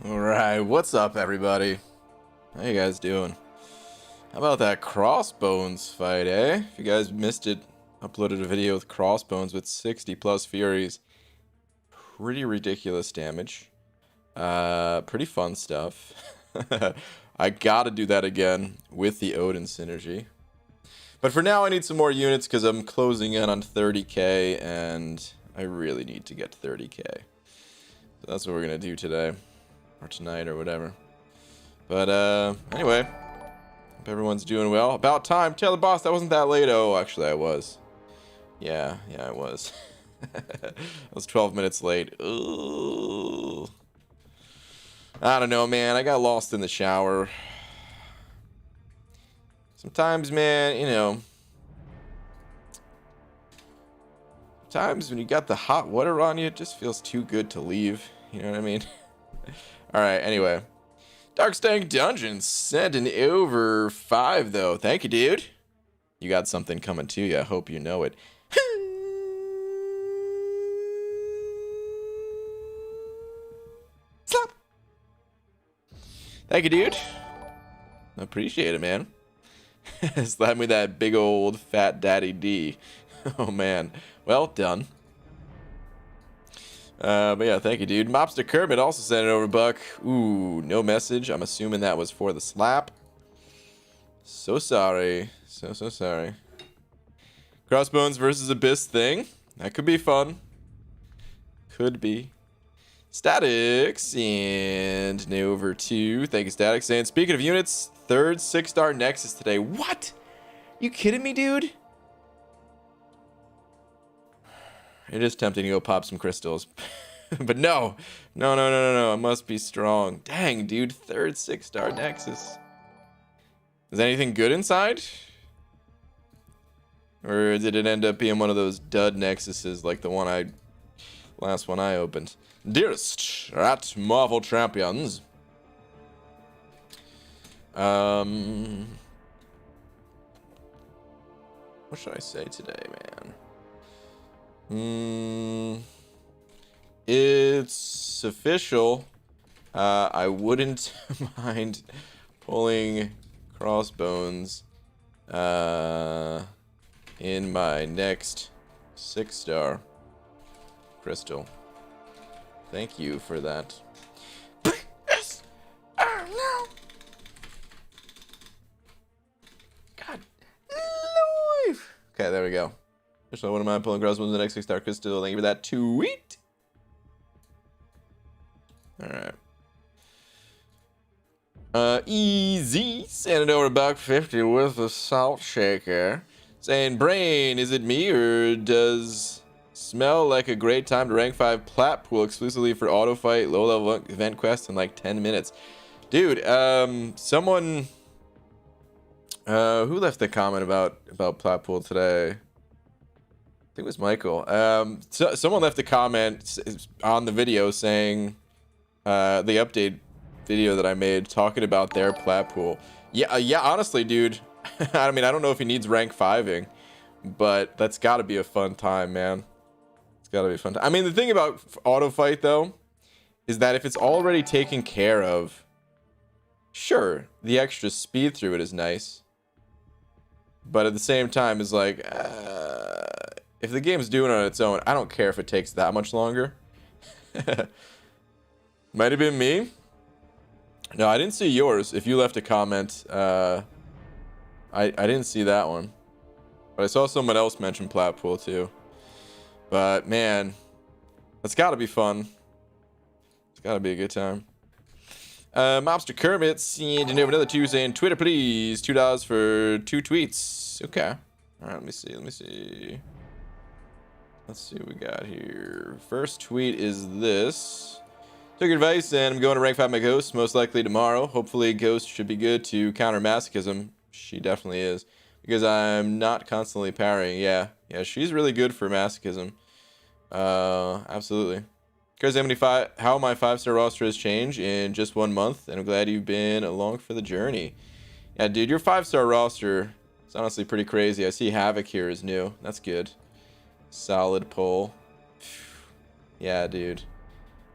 Alright, what's up everybody? How you guys doing? How about that Crossbones fight, eh? If you guys missed it, uploaded a video with Crossbones with 60 plus Furies. Pretty ridiculous damage. Pretty fun stuff. I gotta do that again with the Odin synergy. But for now I need some more units because I'm closing in on 30k and I really need to get 30k. So that's what we're gonna do today. Or tonight or whatever. But anyway, hope everyone's doing well. About time. Tell the boss that wasn't that late. Oh, actually I was. Yeah, I was. I was 12 minutes late. Ooh. I don't know, man. I got lost in the shower. Sometimes, man, you know. Sometimes when you got the hot water on you, it just feels too good to leave. You know what I mean? Alright, anyway. Darkstank Dungeons sent an over 5, though. Thank you, dude. You got something coming to you. I hope you know it. Slap. Thank you, dude. Appreciate it, man. Slap me that big old fat daddy D. Oh, man. Well done. But yeah, thank you, dude. Mobster Kermit also sent it over, Buck. Ooh, no message. I'm assuming that was for the slap. So sorry. So sorry. Crossbones versus Abyss thing. That could be fun. Could be. Statics and no over 2. Thank you, Statics. And speaking of units, third 6-star Nexus today. What? You kidding me, dude? It is tempting to go pop some crystals. But no. No. I must be strong. Dang, dude. Third 6-star Nexus. Is anything good inside? Or did it end up being one of those dud Nexuses like the last one I opened? Dearest at Marvel Champions. What should I say today, man? It's official. I wouldn't mind pulling Crossbones in my next 6-star crystal. Thank you for that. Yes. Oh no. God. Life. Okay, there we go. So I wouldn't mind pulling Crossbones in the next 6-star crystal. Thank you for that tweet. Alright. Easy. Sending over $1.50 with a salt shaker. Saying, Brain, is it me or does smell like a great time to rank 5 plat pool exclusively for auto fight, low level event quest in like 10 minutes? Dude, someone who left the comment about plat pool today? I think it was Michael. Someone left a comment on the video saying the update video that I made talking about their plat pool. Yeah, honestly, dude. I mean, I don't know if he needs rank 5ing, but that's got to be a fun time, man. It's got to be a fun time. I mean, the thing about auto fight though is that if it's already taken care of, sure, the extra speed through it is nice, but at the same time, it's like if the game's doing it on its own, I don't care if it takes that much longer. Might have been me. No, I didn't see yours. If you left a comment, I didn't see that one. But I saw someone else mention plat pool too. But man, that's gotta be fun. It's gotta be a good time. Mobster Kermit sending over another 2 saying, Twitter please, $2 for 2 tweets. Okay. Alright, let me see. Let's see what we got here. First tweet is this. Took your advice and I'm going to rank 5 my Ghost, most likely tomorrow. Hopefully Ghost should be good to counter Masochism. She definitely is. Because I'm not constantly parrying. Yeah, she's really good for Masochism. Absolutely. Because how my 5-star roster has changed in just 1 month, and I'm glad you've been along for the journey. Yeah, dude, your 5-star roster is honestly pretty crazy. I see Havoc here is new. That's good. Solid pull. Yeah, dude.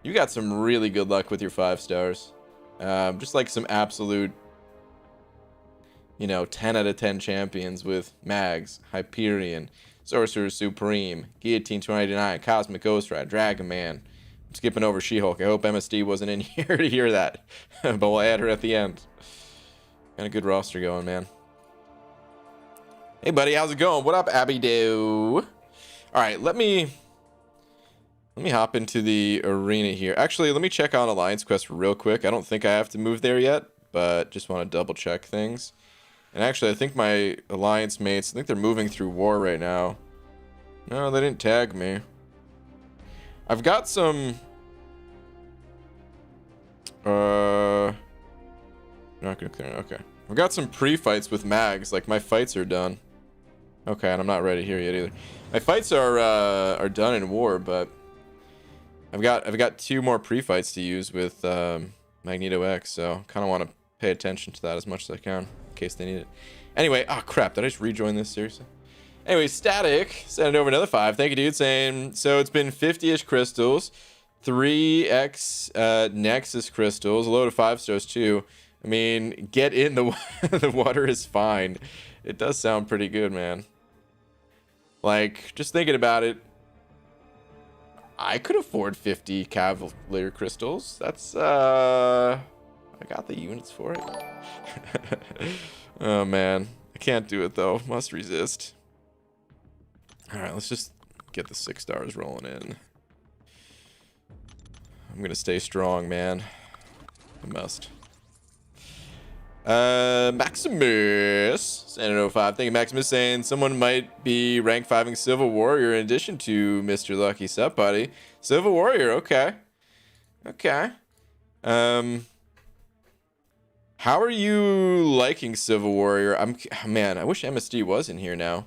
You got some really good luck with your 5 stars. Just like some absolute, you know, 10 out of 10 champions with Mags, Hyperion, Sorcerer Supreme, Guillotine 299, Cosmic Ghost Rider, Dragon Man. I'm skipping over She-Hulk. I hope MSD wasn't in here to hear that, but we'll add her at the end. Got a good roster going, man. Hey, buddy, how's it going? What up, Abby Do? All right, let me hop into the arena here. Actually, let me check on Alliance Quest real quick. I don't think I have to move there yet, but just want to double check things. And actually, I think my Alliance mates, I think they're moving through war right now. No, they didn't tag me. I've got some... Not gonna clear it. Okay. I've got some pre-fights with Mags. Like, my fights are done. Okay, and I'm not ready here yet either. My fights are done in war, but I've got 2 more pre-fights to use with Magneto X, so kind of want to pay attention to that as much as I can in case they need it. Anyway, oh crap, did I just rejoin this seriously? Anyway, Static sent over another 5. Thank you, dude. Saying so it's been 50-ish crystals, 3x Nexus crystals, a load of 5 stars too. I mean, get in the the water is fine. It does sound pretty good, man. Like, just thinking about it, I could afford 50 Cavalier crystals. That's I got the units for it. Oh man, I can't do it though. Must resist. All right, let's just get the 6 stars rolling in. I'm gonna stay strong, man. I must. Maximus Sand 05. Thank you, Maximus, saying someone might be rank 5ing Civil Warrior in addition to Mr. Lucky Sup, buddy. Civil Warrior, okay. Okay. How are you liking Civil Warrior? Man, I wish MSD was in here now.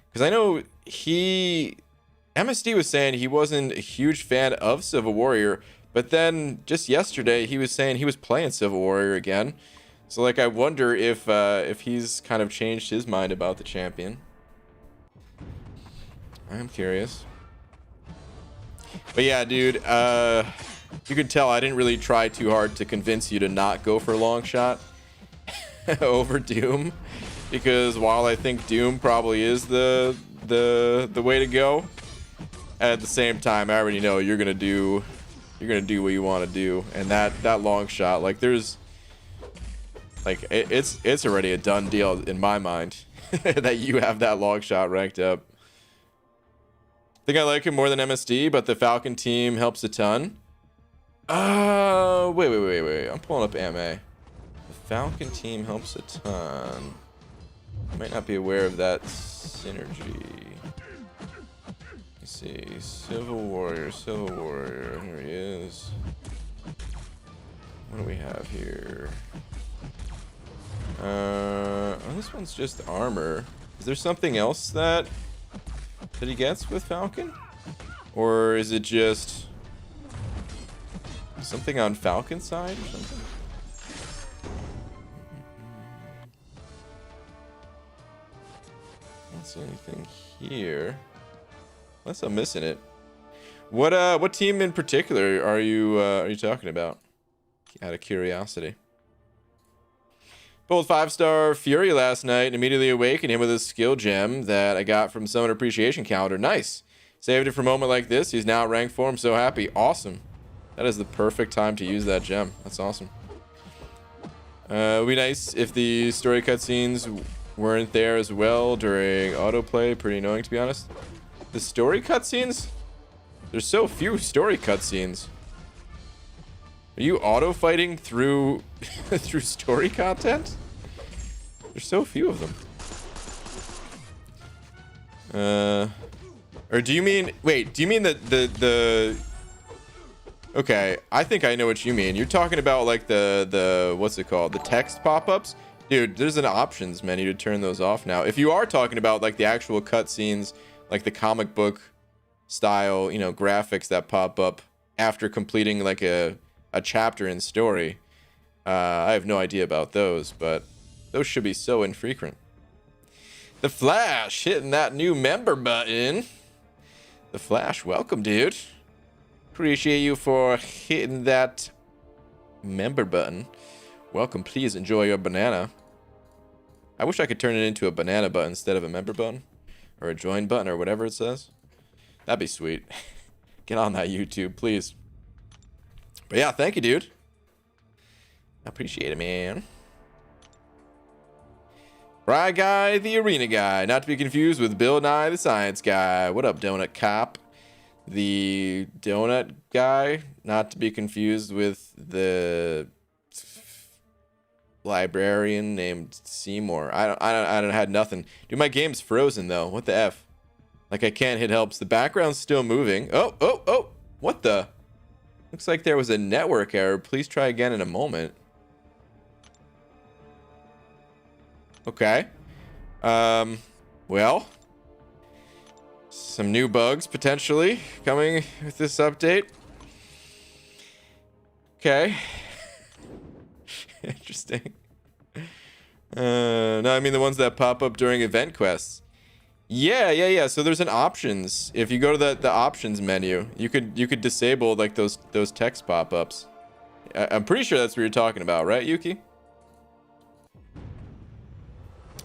Because I know MSD was saying he wasn't a huge fan of Civil Warrior, but then just yesterday he was saying he was playing Civil Warrior again. So like I wonder if he's kind of changed his mind about the champion. I am curious. But yeah, dude, you could tell I didn't really try too hard to convince you to not go for long shot over Doom, because while I think Doom probably is the way to go, at the same time I already know you're gonna do what you want to do, and that long shot, like it's already a done deal in my mind that you have that long shot ranked up. I think I like him more than MSD, but the Falcon team helps a ton. Wait. I'm pulling up AMA. The Falcon team helps a ton. I might not be aware of that synergy. Let's see. Civil Warrior. Here he is. What do we have here? Oh, this one's just armor. Is there something else that he gets with Falcon? Or is it just something on Falcon's side or something? I don't see anything here. Unless I'm missing it. What team in particular are you talking about? Out of curiosity. Pulled 5-star Fury last night and immediately awakened him with a skill gem that I got from Summoner Appreciation Calendar. Nice. Saved it for a moment like this. He's now at rank 4. I'm so happy. Awesome. That is the perfect time to use that gem. That's awesome. It would be nice if the story cutscenes weren't there as well during autoplay. Pretty annoying, to be honest. The story cutscenes? There's so few story cutscenes. Are you auto fighting through through story content? There's so few of them. Or do you mean? Wait, do you mean the? Okay, I think I know what you mean. You're talking about like the what's it called? The text pop-ups, dude. There's an options menu to turn those off now. If you are talking about like the actual cutscenes, like the comic book style, you know, graphics that pop up after completing like a chapter in story, I have no idea about those, but those should be so infrequent. The Flash hitting that new member button. The Flash, welcome, dude. Appreciate you for hitting that member button. Welcome. Please enjoy your banana. I wish I could turn it into a banana button instead of a member button. Or a join button or whatever it says. That'd be sweet. Get on that YouTube, please. But yeah, thank you, dude. I appreciate it, man. Fry Guy, the arena guy. Not to be confused with Bill Nye, the science guy. What up, Donut Cop? The donut guy. Not to be confused with the librarian named Seymour. I don't had nothing. Dude, my game's frozen though. What the F? Like I can't hit helps. The background's still moving. Oh. What the? Looks like there was a network error. Please try again in a moment. Okay. Well, some new bugs potentially coming with this update. Okay. Interesting. No, I mean the ones that pop up during event quests. Yeah. So there's an options. If you go to the options menu, you could disable like those text pop-ups. I'm pretty sure that's what you're talking about, right, Yuki?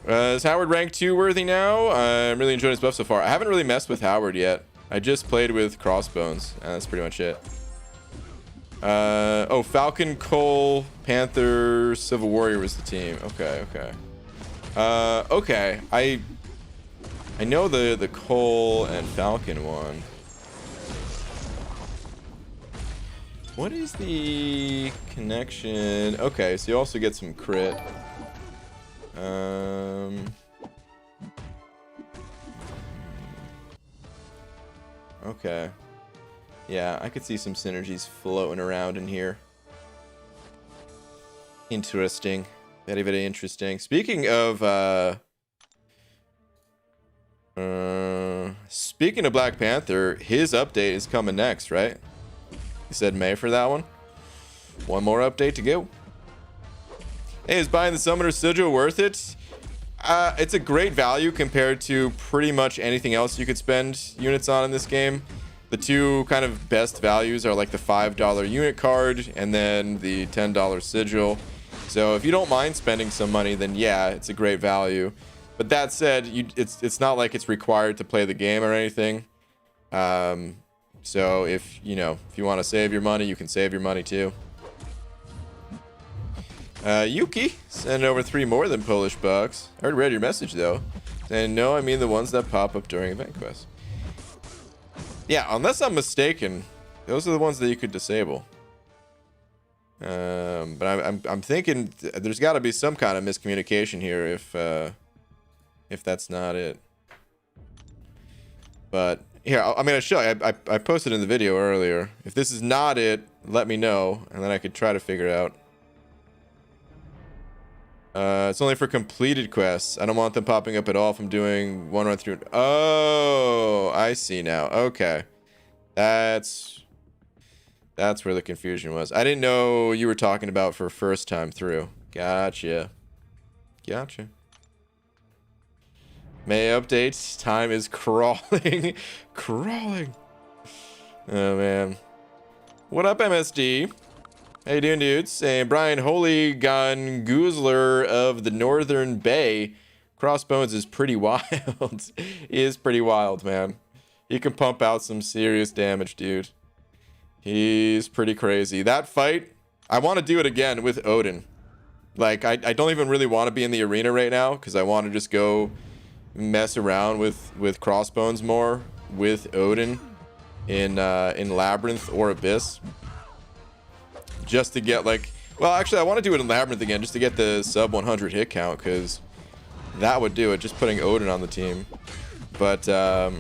Is Howard rank 2 worthy now? I'm really enjoying his buff so far. I haven't really messed with Howard yet. I just played with Crossbones, and that's pretty much it. Oh, Falcon, Cole, Panther, Civil Warrior was the team. Okay. Okay. I know the Cole and Falcon one. What is the connection? Okay, so you also get some crit. Okay. Yeah, I could see some synergies floating around in here. Interesting. Very, very interesting. Speaking of Black Panther, his update is coming next, right? You said May for that one. One more update to go. Hey, is buying the Summoner Sigil worth it? It's a great value compared to pretty much anything else you could spend units on in this game. The two kind of best values are like the $5 unit card and then the $10 sigil. So if you don't mind spending some money, then yeah, it's a great value. But that said, it's not like it's required to play the game or anything. So if you want to save your money, you can save your money too. Yuki, send over 3 more than Polish bucks. I already read your message though. And no, I mean the ones that pop up during event quests. Yeah, unless I'm mistaken, those are the ones that you could disable. But I'm thinking there's got to be some kind of miscommunication here if that's not it. But here, I'm gonna show you. I posted in the video earlier. If this is not it, let me know, and then I could try to figure it out. It's only for completed quests. I don't want them popping up at all if I'm doing one run through. Oh, I see now. Okay. That's where the confusion was. I didn't know you were talking about for first time through. Gotcha. May update. Time is crawling. Crawling. Oh, man. What up, MSD? How you doing, dudes? Saying Brian Holy Gun Goozler of the Northern Bay. Crossbones is pretty wild. He is pretty wild, man. He can pump out some serious damage, dude. He's pretty crazy. That fight, I want to do it again with Odin. Like, I don't even really want to be in the arena right now because I want to just go mess around with Crossbones more with Odin in Labyrinth or Abyss. Just to get like, well, actually I want to do it in Labyrinth again just to get the sub 100 hit count because that would do it, just putting Odin on the team. But I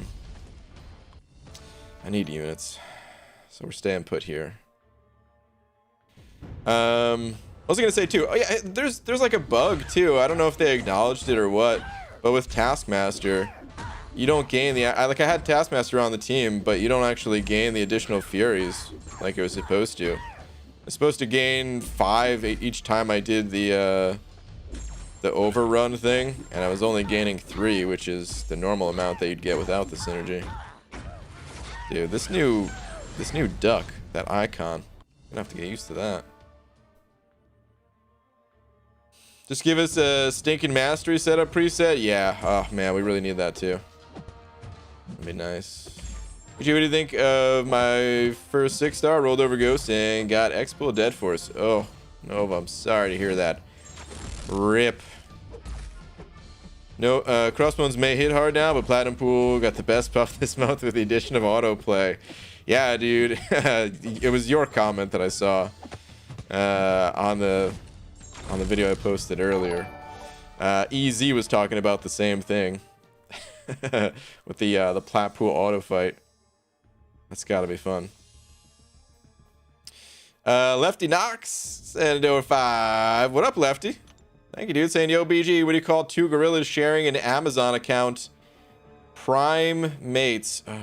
need units, so we're staying put here. I was gonna say too, oh yeah, there's like a bug too. I don't know if they acknowledged it or what, but with Taskmaster you don't gain the I had Taskmaster on the team, but you don't actually gain the additional Furies like it was supposed to. It's supposed to gain 5 each time I did the overrun thing, and I was only gaining 3, which is the normal amount that you'd get without the synergy. Dude, this new This new duck, that icon. Gonna have to get used to that. Just give us a stinking mastery setup preset. Yeah. Oh man, we really need that too. That'd be nice. What do you think of my first 6-star rolled over ghost and got Expo Dead Force? Oh, Nova, I'm sorry to hear that. Rip. No, Crossbones may hit hard now, but Platinum Pool got the best buff this month with the addition of autoplay. Yeah, dude. It was your comment that I saw on the video I posted earlier. EZ was talking about the same thing with the Plat Pool auto fight. That's got to be fun. Lefty Knox and over 5. What up, Lefty? Thank you, dude. Saying, yo, BG, what do you call 2 gorillas sharing an Amazon account? Prime mates. Oh,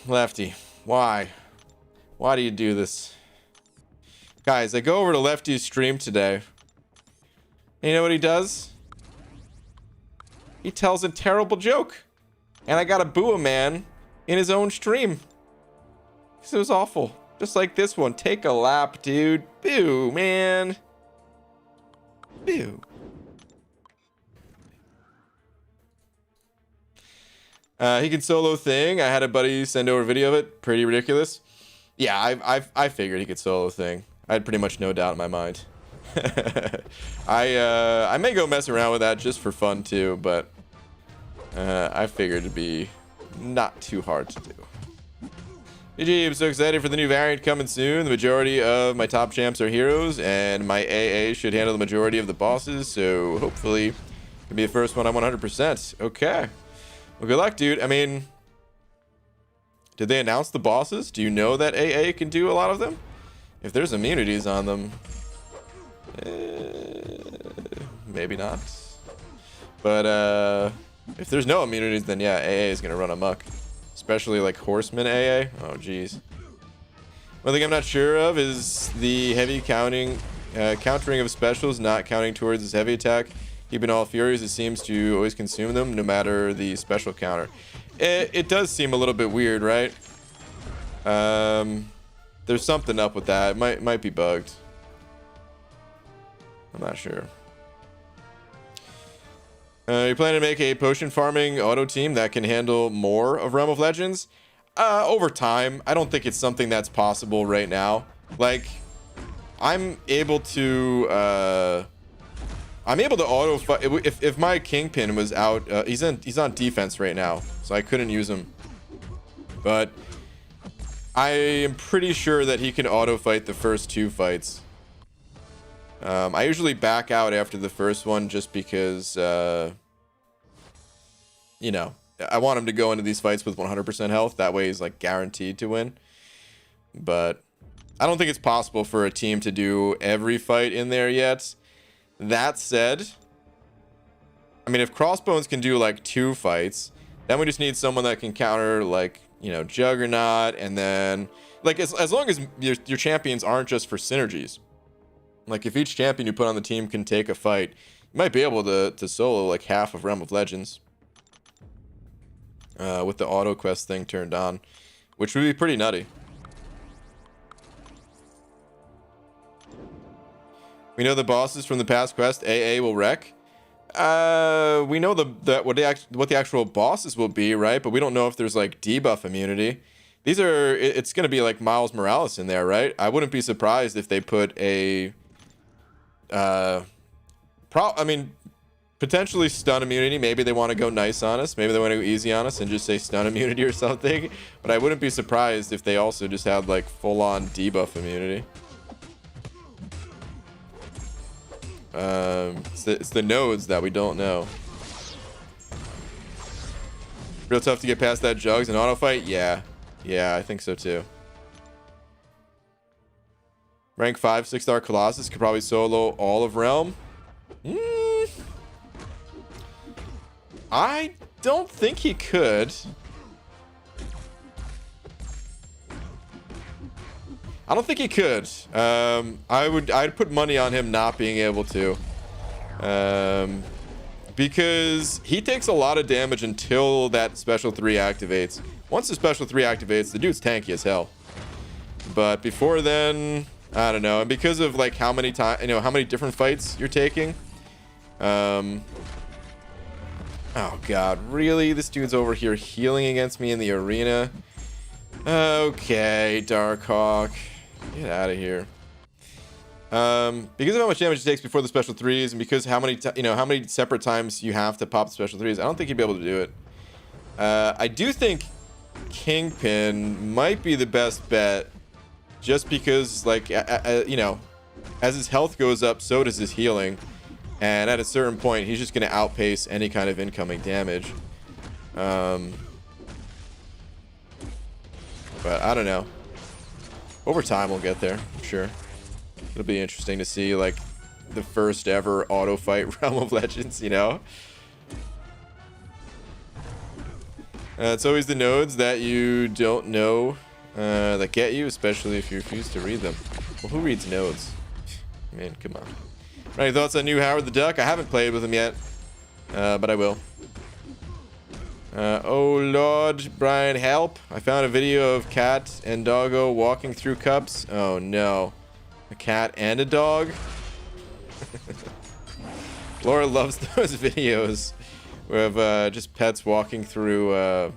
Lefty, why? Why do you do this? Guys, I go over to Lefty's stream today. And you know what he does? He tells a terrible joke. And I gotta boo a man in his own stream. Because it was awful. Just like this one. Take a lap, dude. Boo, man. Boo. He can solo thing. I had a buddy send over a video of it. Pretty ridiculous. Yeah, I figured he could solo thing. I had pretty much no doubt in my mind. I may go mess around with that just for fun too, but I figured it'd be not too hard to do. GG, I'm so excited for the new variant coming soon. The majority of my top champs are heroes, and my AA should handle the majority of the bosses, so hopefully it can be the first one I'm 100%. Okay. Well, good luck, dude. I mean, did they announce the bosses? Do you know that AA can do a lot of them? If there's immunities on them, maybe not. But if there's no immunities, then yeah, AA is gonna run amok. Especially like Horseman AA. Oh, geez. One thing I'm not sure of is the heavy countering of specials, not counting towards his heavy attack. Keeping all furies, it seems to always consume them, no matter the special counter. It does seem a little bit weird, right? There's something up with that. It might be bugged. I'm not sure. You plan to make a potion farming auto team that can handle more of Realm of Legends? Over time. I don't think it's something that's possible right now. Like, I'm able to auto fight. If my Kingpin was out, he's on defense right now, so I couldn't use him. But I am pretty sure that he can auto fight the first 2 fights. I usually back out after the first one just because, you know, I want him to go into these fights with 100% health. That way he's like guaranteed to win. But I don't think it's possible for a team to do every fight in there yet. That said, I mean, if Crossbones can do like 2 fights, then we just need someone that can counter like, you know, Juggernaut, and then like as long as your champions aren't just for synergies. Like if each champion you put on the team can take a fight, you might be able to solo like half of Realm of Legends. With the auto quest thing turned on, which would be pretty nutty. We know the bosses from the past quest AA will wreck. We know what the actual bosses will be, right? But we don't know if there's like debuff immunity. These are, it's gonna be like Miles Morales in there, right? I wouldn't be surprised if they put a I mean, potentially stun immunity. Maybe they want to go nice on us. Maybe they want to go easy on us and just say stun immunity or something. But I wouldn't be surprised if they also just had like full-on debuff immunity. It's the nodes that we don't know. Real tough to get past that Jugs and auto fight. Yeah, I think so too. Rank 5 6-star Colossus could probably solo all of Realm. I don't think he could. I don't think he could. I'd put money on him not being able to. because he takes a lot of damage until that special 3 activates. Once the special 3 activates, the dude's tanky as hell. But before then, I don't know. And because of like how many times, you know, how many different fights you're taking. Oh god, really? This dude's over here healing against me in the arena. Okay, Darkhawk, get out of here. Because of how much damage it takes before the special 3s, and because how many how many separate times you have to pop the special 3s, I don't think you'd be able to do it. I do think Kingpin might be the best bet, just because like you know, as his health goes up, so does his healing, and at a certain point, he's just going to outpace any kind of incoming damage. But I don't know. Over time, we'll get there, I'm sure. It'll be interesting to see like the first ever auto fight Realm of Legends, you know. It's always the nodes that you don't know that get you, especially if you refuse to read them. Well, who reads nodes? Man, come on. Any thoughts on new Howard the Duck? I haven't played with him yet, but I will. Oh Lord, Brian, help! I found a video of cat and doggo walking through cups. Oh no. A cat and a dog? Laura loves those videos of just pets walking through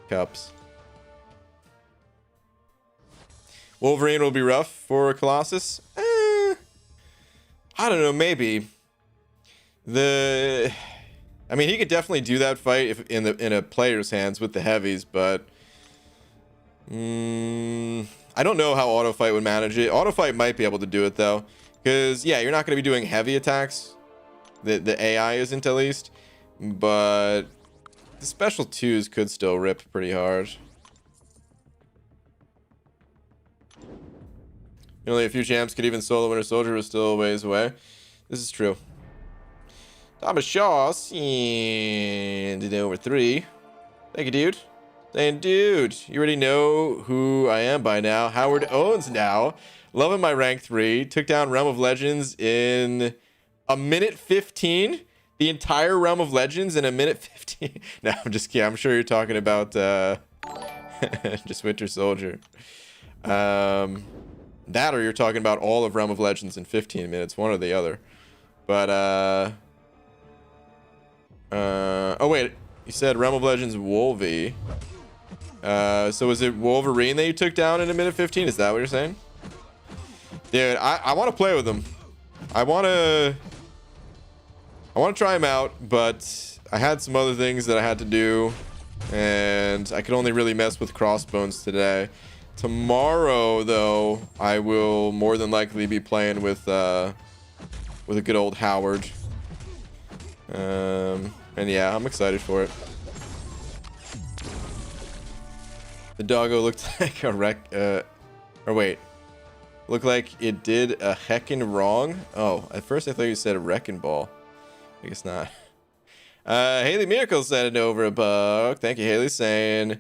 cups. Wolverine will be rough for Colossus. I don't know, maybe. I mean, he could definitely do that fight if in a player's hands with the heavies, but I don't know how auto fight would manage it. Auto fight might be able to do it though, because yeah, you're not going to be doing heavy attacks. The AI isn't, at least, but the special 2s could still rip pretty hard. Only a few champs could even solo Winter Soldier, was still a ways away. This is true. Thomas Shaw, and over 3. Thank you, dude. And dude, you already know who I am by now. Howard Owens now. Loving my rank 3. Took down Realm of Legends in a minute 15. The entire Realm of Legends in a minute 15. No, I'm just kidding. I'm sure you're talking about just Winter Soldier. That, or you're talking about all of Realm of Legends in 15 minutes. One or the other. But oh wait, you said Realm of Legends Wolvie. So was it Wolverine that you took down in a minute 15? Is that what you're saying? Dude, I want to play with him. I want to try him out, but I had some other things that I had to do, and I could only really mess with Crossbones today. Tomorrow, though, I will more than likely be playing with a good old Howard. And yeah, I'm excited for it. The doggo looked like a wreck, or wait, looked like it did a heckin' wrong. Oh, at first I thought you said a wrecking ball. I guess not. Haley Miracle sent it over $1. Thank you, Haley, saying,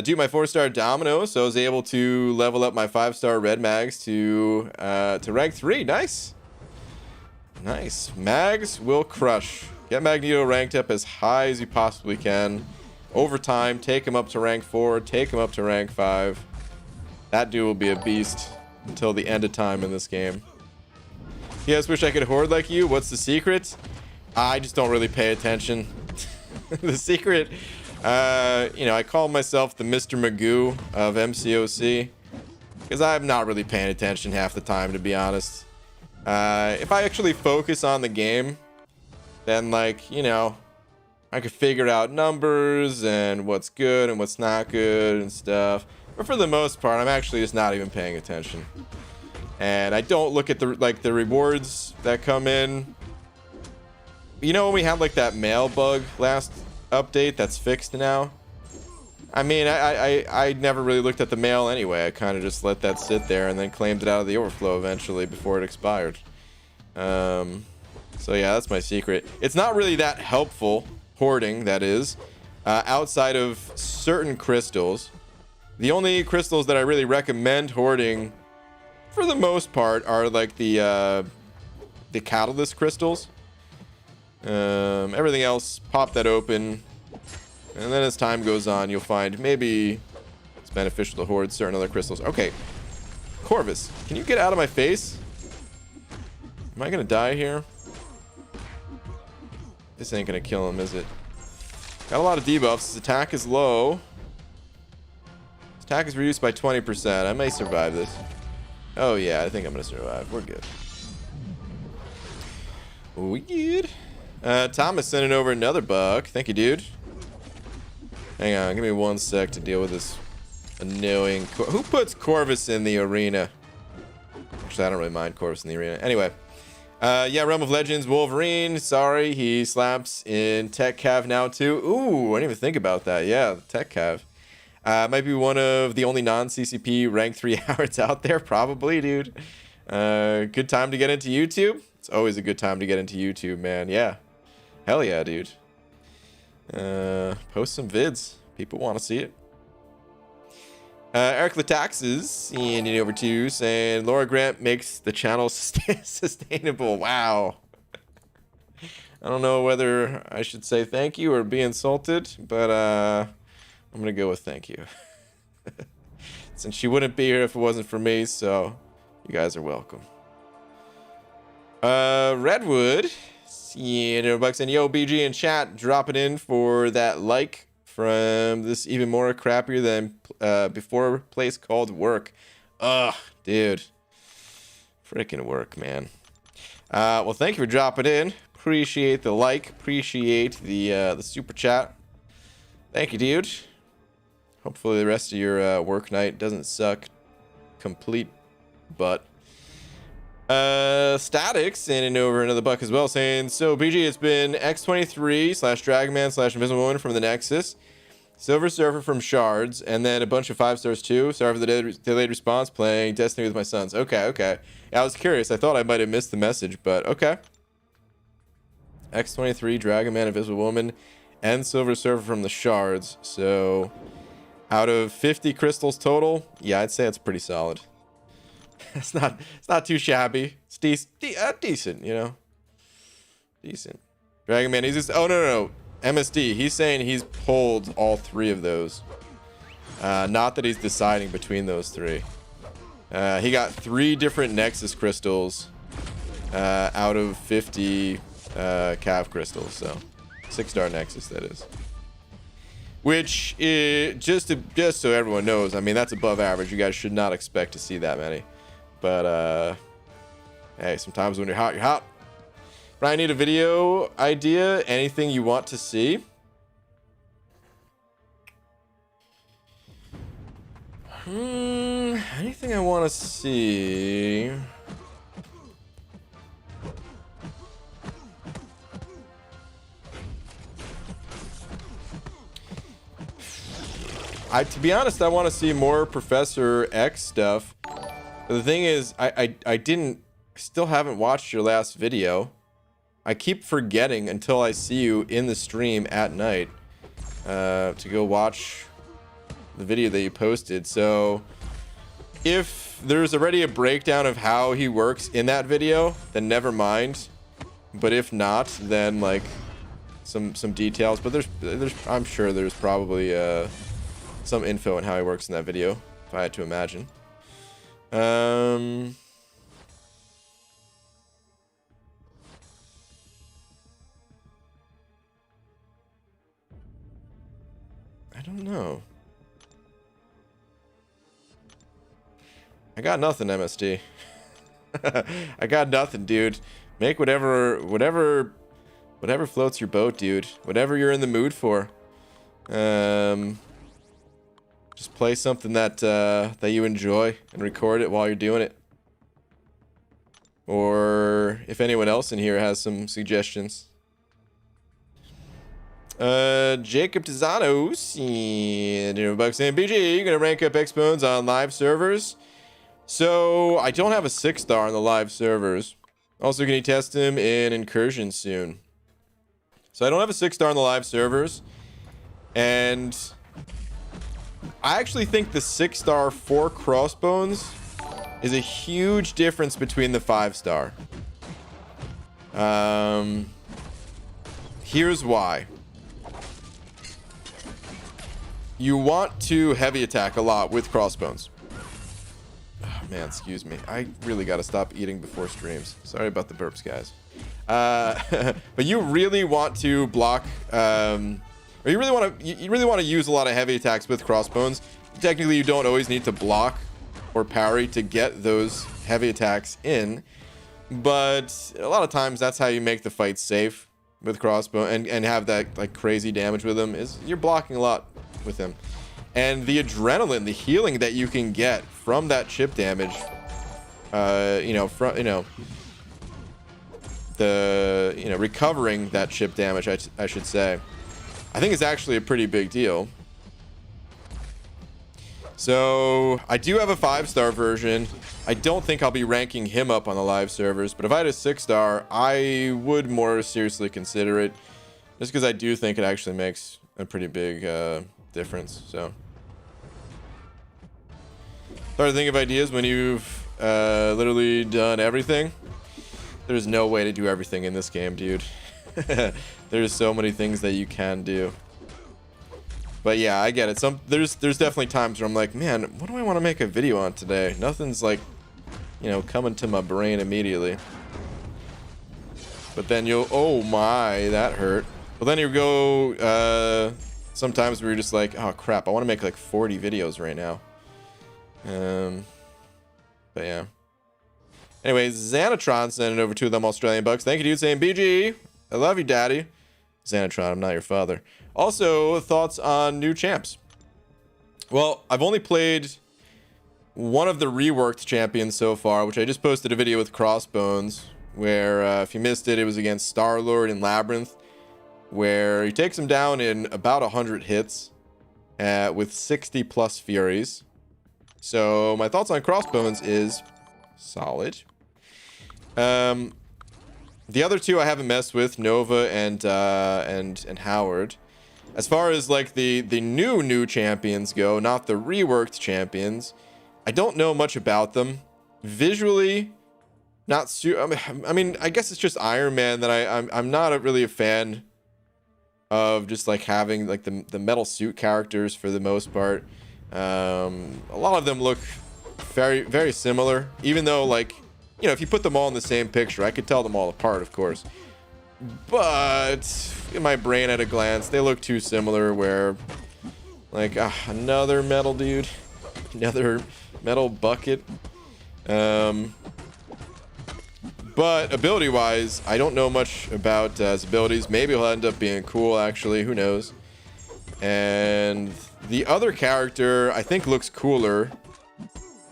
do my 4-star domino, so I was able to level up my 5-star red mags to rank 3. Nice. Nice. Mags will crush. Get Magneto ranked up as high as you possibly can. Over time, take him up to rank 4, take him up to rank 5. That dude will be a beast until the end of time in this game. You guys wish I could hoard like you? What's the secret? I just don't really pay attention. The secret, you know, I call myself the Mr. Magoo of MCOC because I'm not really paying attention half the time, to be honest. If I actually focus on the game, then, like, you know, I could figure out numbers and what's good and what's not good and stuff. But for the most part, I'm actually just not even paying attention. And I don't look at the rewards that come in. You know, when we had like that mail bug last update that's fixed now? I mean, I never really looked at the mail anyway. I kind of just let that sit there and then claimed it out of the overflow eventually before it expired. So yeah, that's my secret. It's not really that helpful, hoarding, that is, outside of certain crystals. The only crystals that I really recommend hoarding, for the most part, are like the catalyst crystals. Everything else, pop that open. And then as time goes on, you'll find maybe it's beneficial to hoard certain other crystals. Okay. Corvus, can you get out of my face? Am I going to die here? This ain't going to kill him, is it? Got a lot of debuffs. His attack is low. His attack is reduced by 20%. I may survive this. Oh, yeah. I think I'm going to survive. We're good. We good. Thomas sending over another buck. Thank you, dude. Hang on. Give me 1 sec to deal with this annoying... Who puts Corvus in the arena? Actually, I don't really mind Corvus in the arena. Anyway. Yeah, Realm of Legends, Wolverine. Sorry, he slaps in Tech Cav now too. Ooh, I didn't even think about that. Yeah, Tech Cav. Might be one of the only non-CCP rank 3 hours out there. Probably, dude. Good time to get into YouTube. It's always a good time to get into YouTube, man. Yeah. Hell yeah, dude. Post some vids. People want to see it. Eric Lataxes sending over to you saying Laura Grant makes the channel sustainable. Wow. I don't know whether I should say thank you or be insulted, but I'm gonna go with thank you. Since she wouldn't be here if it wasn't for me, so you guys are welcome. Redwood, $100 and yo BG in chat, drop it in for that like from this even more crappier than before place called work. Ugh, dude. Freaking work, man. Well, thank you for dropping in. Appreciate the like. Appreciate the super chat. Thank you, dude. Hopefully the rest of your work night doesn't suck complete butt. Statics sending over another buck as well, saying, so BG, it's been X23 / Dragonman / Invisible Woman from the Nexus, Silver Surfer from Shards, and then a bunch of 5 stars too. Sorry for the delayed response, playing Destiny with my sons. Okay. Yeah, I was curious. I thought I might have missed the message, but okay. X23, Dragonman, Invisible Woman, and Silver Surfer from the Shards. So out of 50 crystals total, yeah, I'd say it's pretty solid. It's not too shabby. It's decent, you know. Decent. Dragon Man, he's just... Oh, no. MSD, he's saying he's pulled all 3 of those. Not that he's deciding between those 3. He got 3 different Nexus crystals out of 50 Cav crystals, so 6-star Nexus, that is. Which, just so everyone knows, I mean, that's above average. You guys should not expect to see that many. But, hey, sometimes when you're hot, you're hot. Ryan, need a video idea? Anything you want to see? Anything I want to see? To be honest, I want to see more Professor X stuff. But the thing is, I still haven't watched your last video. I keep forgetting until I see you in the stream at night to go watch the video that you posted. So if there's already a breakdown of how he works in that video, then never mind. But if not, then like some details. But there's I'm sure there's probably some info on how he works in that video, if I had to imagine. I don't know. I got nothing, MSD. I got nothing, dude. Make whatever floats your boat, dude. Whatever you're in the mood for. Just play something that you enjoy and record it while you're doing it. Or if anyone else in here has some suggestions. Jacob Tizano, saying, BG, you're gonna rank up X-Bones on live servers. So I don't have a 6-star on the live servers. Also, can you test him in Incursion soon? So I don't have a 6-star on the live servers, and I actually think the 6-star for Crossbones is a huge difference between the 5-star. Here's why. You want to heavy attack a lot with crossbones. Oh, man, excuse me. I really got to stop eating before streams. Sorry about the burps, guys. But you really want to block, or you really want to use a lot of heavy attacks with crossbones. Technically, you don't always need to block or parry to get those heavy attacks in, but a lot of times that's how you make the fight safe with crossbow and have that like crazy damage with them. Is you're blocking a lot with him, and the adrenaline, the healing that you can get from that chip damage, recovering that chip damage, I should say, I think is actually a pretty big deal. So I do have a 5-star version. I don't think I'll be ranking him up on the live servers, but if I had a 6-star, I would more seriously consider it, just because I do think it actually makes a pretty big difference. So start to think of ideas when you've literally done everything. There's no way to do everything in this game, dude. There's so many things that you can do. But yeah, I get it. There's definitely times where I'm like, man, what do I want to make a video on today? Nothing's like, coming to my brain immediately. But then oh my, that hurt. But then you go, sometimes where you're just like, oh crap, I want to make like 40 videos right now. But yeah. Anyways, Xanatron sending over 2 of them Australian bucks. Thank you, dude, saying BG. I love you, daddy. Xanatron, I'm not your father. Also, thoughts on new champs. Well, I've only played one of the reworked champions so far, which I just posted a video with Crossbones, where if you missed it, it was against Star-Lord in Labyrinth, where he takes him down in about 100 hits with 60 plus Furies. So my thoughts on Crossbones is solid. The other 2 I haven't messed with, Nova and Howard. As far as like the new champions go, not the reworked champions, I don't know much about them. Visually, not I mean, I guess it's just Iron Man that I'm not really a fan of, just like having like the metal suit characters for the most part. A lot of them look very, very similar, even though, like, if you put them all in the same picture, I could tell them all apart, of course. But in my brain at a glance, they look too similar, where like another metal dude, another metal bucket. But ability wise, I don't know much about his abilities. Maybe he'll end up being cool, actually, who knows. And the other character I think looks cooler,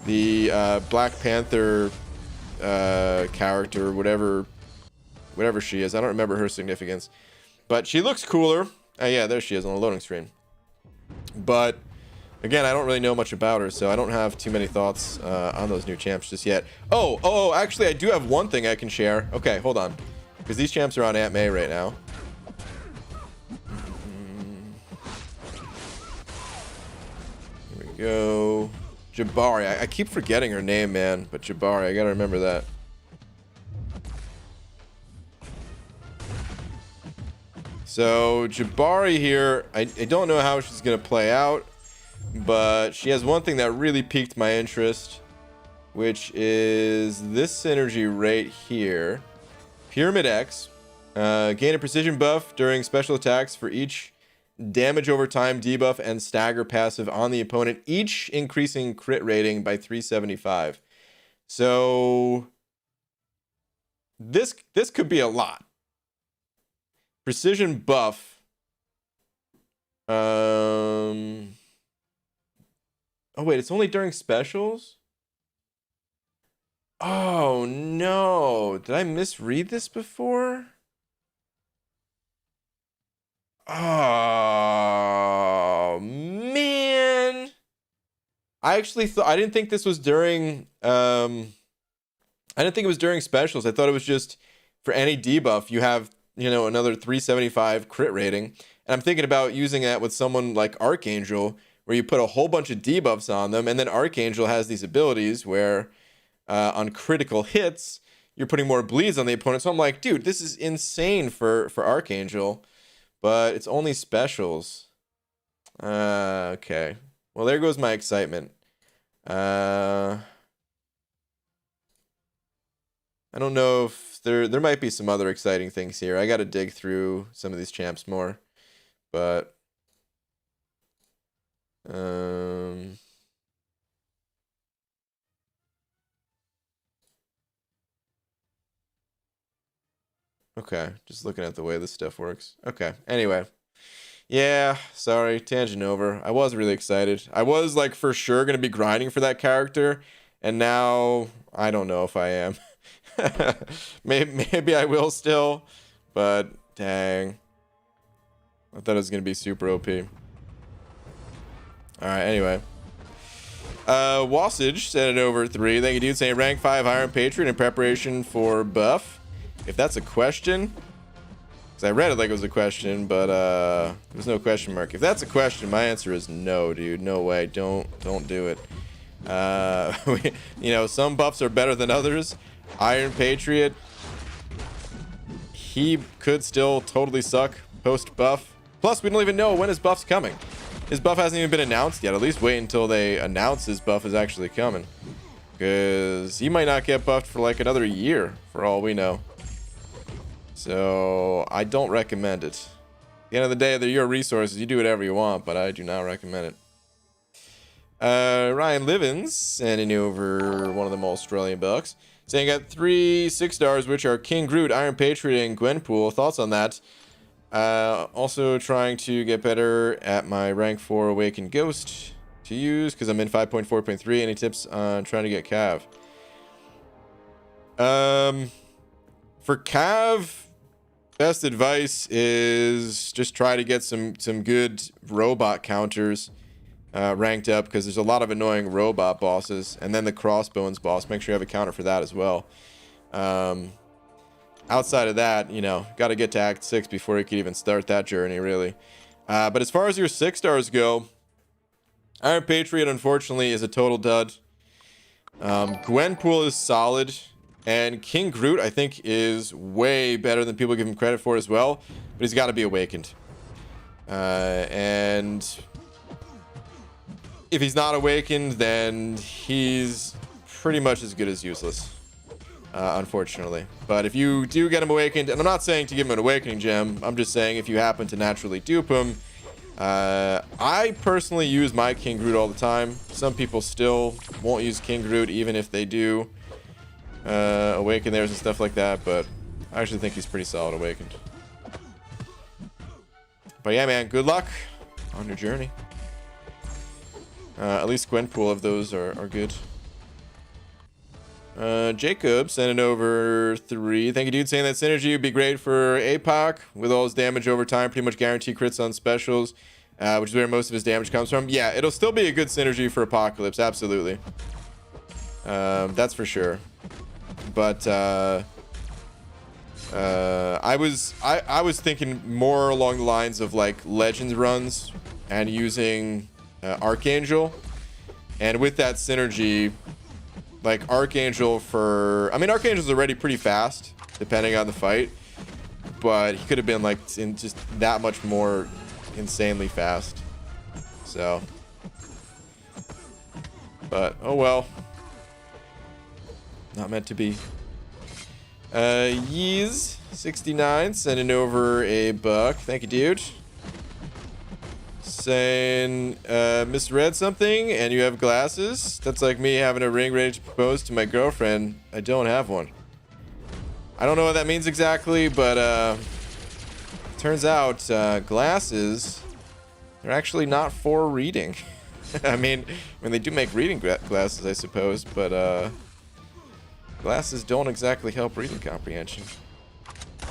the Black Panther character, whatever she is. I don't remember her significance, but she looks cooler. Yeah, there she is on the loading screen. But again, I don't really know much about her, so I don't have too many thoughts on those new champs just yet. Oh, actually, I do have one thing I can share. Okay, hold on, because these champs are on Aunt May right now. Here we go. Jabari. I keep forgetting her name, man, but Jabari, I gotta remember that. So Jabari here, I don't know how she's gonna play out, but she has one thing that really piqued my interest, which is this synergy right here. Pyramid X. Gain a precision buff during special attacks for each damage over time debuff and stagger passive on the opponent, each increasing crit rating by 375. So this could be a lot. Precision buff. Oh wait, it's only during specials? Oh no, did I misread this before? Oh man, I actually thought, I didn't think this was during I didn't think it was during specials. I thought it was just for any debuff you have, another 375 crit rating. And I'm thinking about using that with someone like Archangel, where you put a whole bunch of debuffs on them, and then Archangel has these abilities where on critical hits you're putting more bleeds on the opponent. So I'm like, dude, this is insane for Archangel. but it's only specials. Okay. Well, there goes my excitement. I don't know if there might be some other exciting things here. I got to dig through some of these champs more, but okay, just looking at the way this stuff works. Okay, anyway. Yeah, sorry, tangent over. I was really excited. I was like for sure gonna be grinding for that character, and now I don't know if I am. Maybe I will still, but dang. I thought it was gonna be super OP. Alright, anyway. Wasage sent it over 3. Thank you, dude. Saying rank 5 Iron Patriot in preparation for buff. If that's a question, because I read it like it was a question, but there's no question mark. If that's a question, my answer is no, dude. No way. Don't do it. You know, some buffs are better than others. Iron Patriot, he could still totally suck post buff. Plus, we don't even know when his buff's coming. His buff hasn't even been announced yet. At least wait until they announce his buff is actually coming, because he might not get buffed for like another year for all we know. So I don't recommend it. At the end of the day, they're your resources. You do whatever you want, but I do not recommend it. Ryan Livens sending over one of them Australian bucks, saying I got 3 6-stars, which are King Groot, Iron Patriot, and Gwenpool. Thoughts on that? Also trying to get better at my rank 4 Awakened Ghost to use, because I'm in 5.4.3. Any tips on trying to get Cav? For Cav, best advice is just try to get some good robot counters ranked up, because there's a lot of annoying robot bosses, and then the crossbones boss. Make sure you have a counter for that as well. Outside of that, you know, got to get to Act 6 before you can even start that journey, really. But as far as your 6-stars go, Iron Patriot, unfortunately, is a total dud. Gwenpool is solid. And King Groot, I think, is way better than people give him credit for as well. But he's got to be awakened. And if he's not awakened, then he's pretty much as good as useless. Unfortunately. But if you do get him awakened, and I'm not saying to give him an awakening gem, I'm just saying if you happen to naturally dupe him, I personally use my King Groot all the time. Some people still won't use King Groot even if they do awaken theirs and stuff like that, but I actually think he's pretty solid awakened. But yeah, man, good luck on your journey. At least Gwenpool of those are good. Jacob sending over 3. Thank you, dude. Saying that synergy would be great for APOC with all his damage over time. Pretty much guarantee crits on specials, which is where most of his damage comes from. Yeah, it'll still be a good synergy for Apocalypse. Absolutely. That's for sure. But I was thinking more along the lines of like Legends runs and using Archangel, and with that synergy, like Archangel for, I mean, Archangel's already pretty fast depending on the fight, but he could have been like in just that much more insanely fast. So, but oh well, not meant to be. Yeez 69 sending over a buck. Thank you, dude. Saying misread something and you have glasses. That's like me having a ring ready to propose to my girlfriend. I don't have one. I don't know what that means exactly, but turns out glasses, they're actually not for reading. I mean they do make reading glasses, I suppose, but glasses don't exactly help reading comprehension.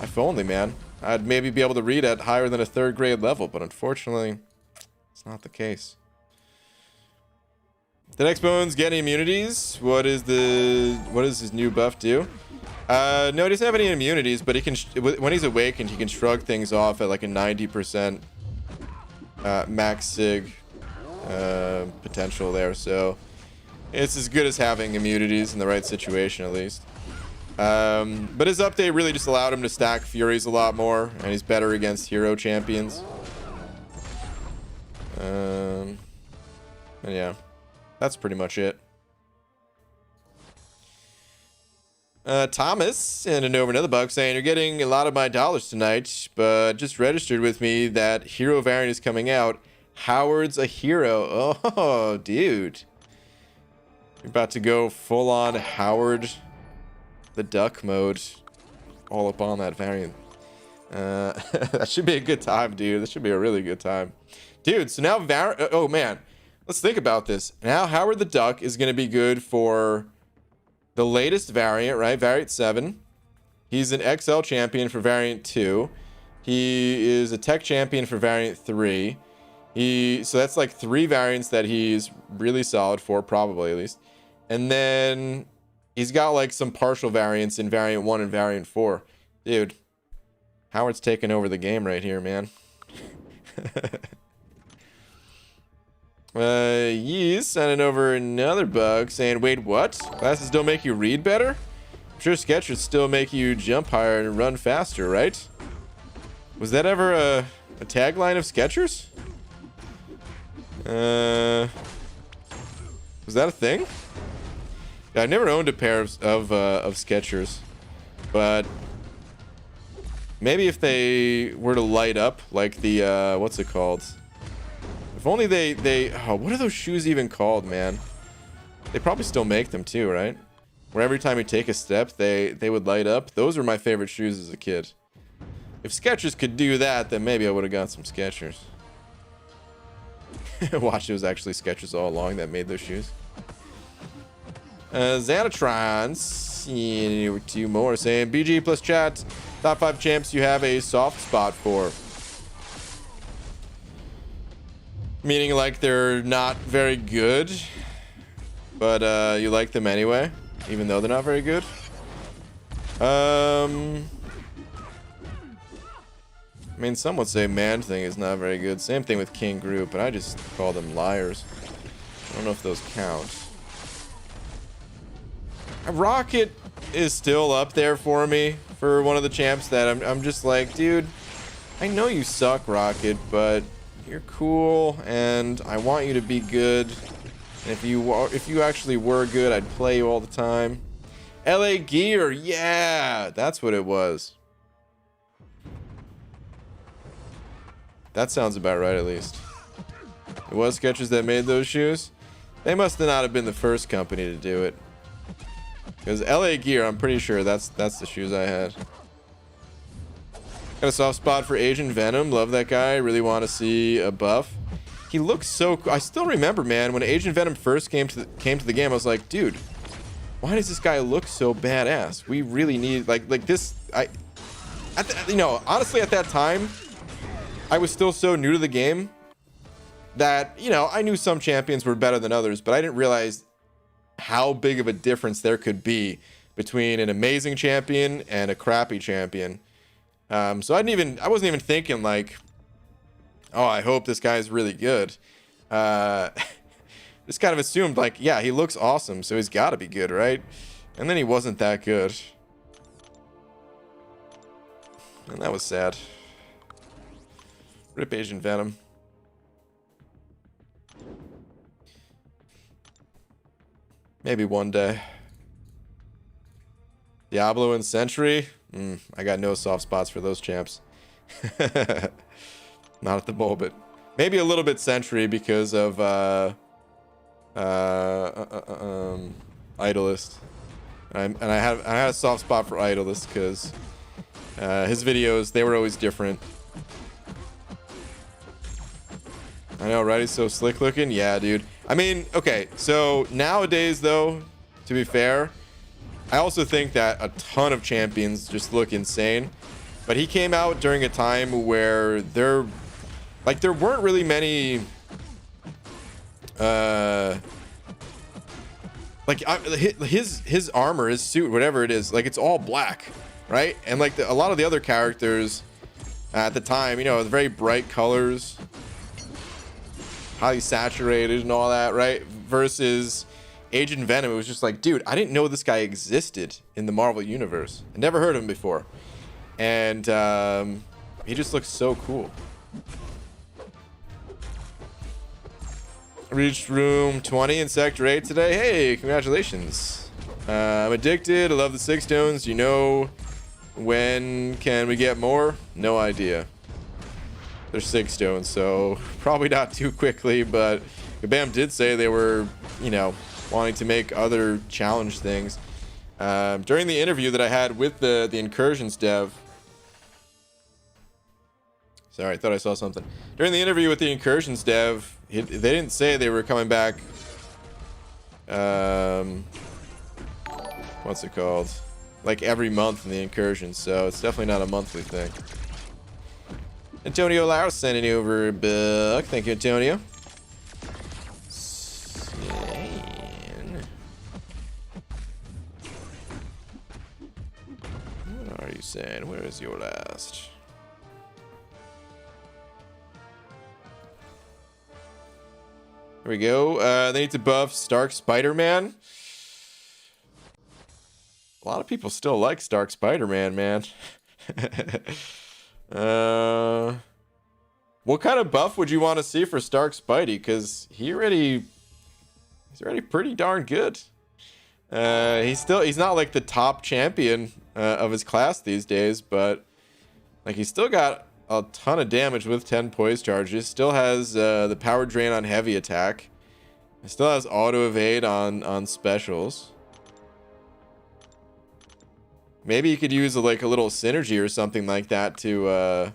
If only, man. I'd maybe be able to read at higher than a 3rd grade level, but unfortunately, it's not the case. The next Bones get any immunities? What does his new buff do? No, he doesn't have any immunities, but he can, when he's awakened, he can shrug things off at like a 90% max sig potential there. So it's as good as having immunities in the right situation, at least. But his update really just allowed him to stack Furies a lot more, and he's better against hero champions. And yeah, that's pretty much it. Thomas sending over another bug saying, you're getting a lot of my dollars tonight, but just registered with me that hero variant is coming out. Howard's a hero. Oh, dude. You're about to go full on Howard the Duck mode. All up on that variant. That should be a good time, dude. That should be a really good time. Dude, so now oh man. Let's think about this. Now Howard the Duck is going to be good for the latest variant, right? Variant 7. He's an XL champion for variant 2. He is a tech champion for variant 3. So that's like 3 variants that he's really solid for, probably at least. And then he's got like some partial variants in variant 1 and variant 4. Dude, Howard's taking over the game right here, man. He's sending over another bug saying, wait, what? Glasses don't make you read better? I'm sure Skechers still make you jump higher and run faster, right? Was that ever a tagline of Skechers? Was that a thing? Yeah, I've never owned a pair of Skechers, but maybe if they were to light up like the what's it called? If only they oh, what are those shoes even called, man? They probably still make them too, right? Where every time you take a step, they would light up. Those were my favorite shoes as a kid. If Skechers could do that, then maybe I would have got some Skechers. Watch, it was actually Skechers all along that made those shoes. Xanatron, see 2 more saying, BG plus chat, top 5 champs you have a soft spot for. Meaning like they're not very good, but you like them anyway, even though they're not very good. I mean, some would say Man Thing is not very good. Same thing with King Group, but I just call them liars. I don't know if those count. Rocket is still up there for me for one of the champs that I'm just like, dude, I know you suck, Rocket, but you're cool, and I want you to be good. And if you actually were good, I'd play you all the time. LA Gear, yeah, that's what it was. That sounds about right, at least. It was Skechers that made those shoes. They must not have been the first company to do it. Because LA Gear, I'm pretty sure that's the shoes I had. Got a soft spot for Asian Venom. Love that guy. Really want to see a buff. He looks so cool. I still remember, man, when Asian Venom first came to the game, I was like, dude, why does this guy look so badass? We really need like this. You know, honestly, at that time, I was still so new to the game that, you know, I knew some champions were better than others, but I didn't realize how big of a difference there could be between an amazing champion and a crappy champion. So I wasn't even thinking like, oh, I hope this guy's really good. Just kind of assumed like, yeah, he looks awesome, so he's got to be good, right? And then he wasn't that good. And that was sad. Rip Asian Venom. Maybe one day. Diablo and Sentry. I got no soft spots for those champs. Not at the moment. Maybe a little bit Sentry because of Idolist. And I had a soft spot for Idolist because his videos, they were always different. I know, right? He's so slick looking. Yeah, dude. I mean, okay, so nowadays, though, to be fair, I also think that a ton of champions just look insane. But he came out during a time where there weren't really many, his armor, his suit, whatever it is, like it's all black, right? And like a lot of the other characters at the time, you know, very bright colors, highly saturated and all that, right? Versus Agent Venom, it was just like, dude, I didn't know this guy existed in the Marvel Universe. I never heard of him before. And he just looks so cool. Reached room 20 in Sector 8 today. Hey, congratulations. I'm addicted. I love the 6 stones. You know, when can we get more? No idea. There's 6 stones, so probably not too quickly, but Kabam did say they were, you know, wanting to make other challenge things. During the interview that I had with the Incursions dev, sorry, I thought I saw something. During the interview with the Incursions dev, they didn't say they were coming back. What's it called? Like every month in the Incursions, so it's definitely not a monthly thing. Antonio Laus sending over a book. Thank you, Antonio. What are you saying? Where is your last? Here we go. They need to buff Stark Spider-Man. A lot of people still like Stark Spider-Man, man. What kind of buff would you want to see for Stark Spidey? Because he's already pretty darn good. He's not like the top champion of his class these days, but like he's still got a ton of damage with 10 poise charges. Still has the power drain on heavy attack. Still has auto evade on specials. Maybe you could use like a little synergy or something like that to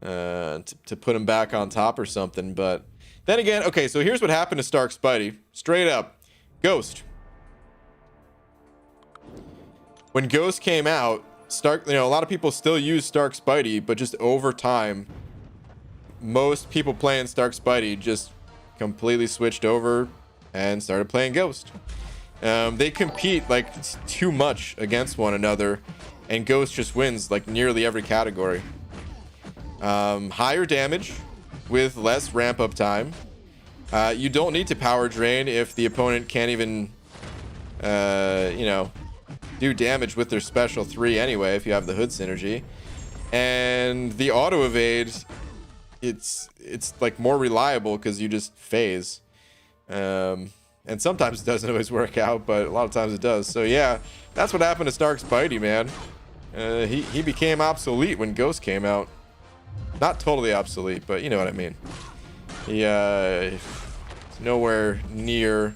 put him back on top or something. But then again, okay, so here's what happened to Stark Spidey. Straight up, Ghost. When Ghost came out, Stark, you know, a lot of people still use Stark Spidey, but just over time, most people playing Stark Spidey just completely switched over and started playing Ghost. They compete like too much against one another, and Ghost just wins like nearly every category. Higher damage with less ramp up time. You don't need to power drain if the opponent can't even, you know, do damage with their special 3 anyway if you have the hood synergy. And the auto evade, it's like more reliable because you just phase. And sometimes it doesn't always work out, but a lot of times it does. So yeah, that's what happened to Stark Spidey, man. He became obsolete when Ghost came out. Not totally obsolete, but you know what I mean. He is nowhere near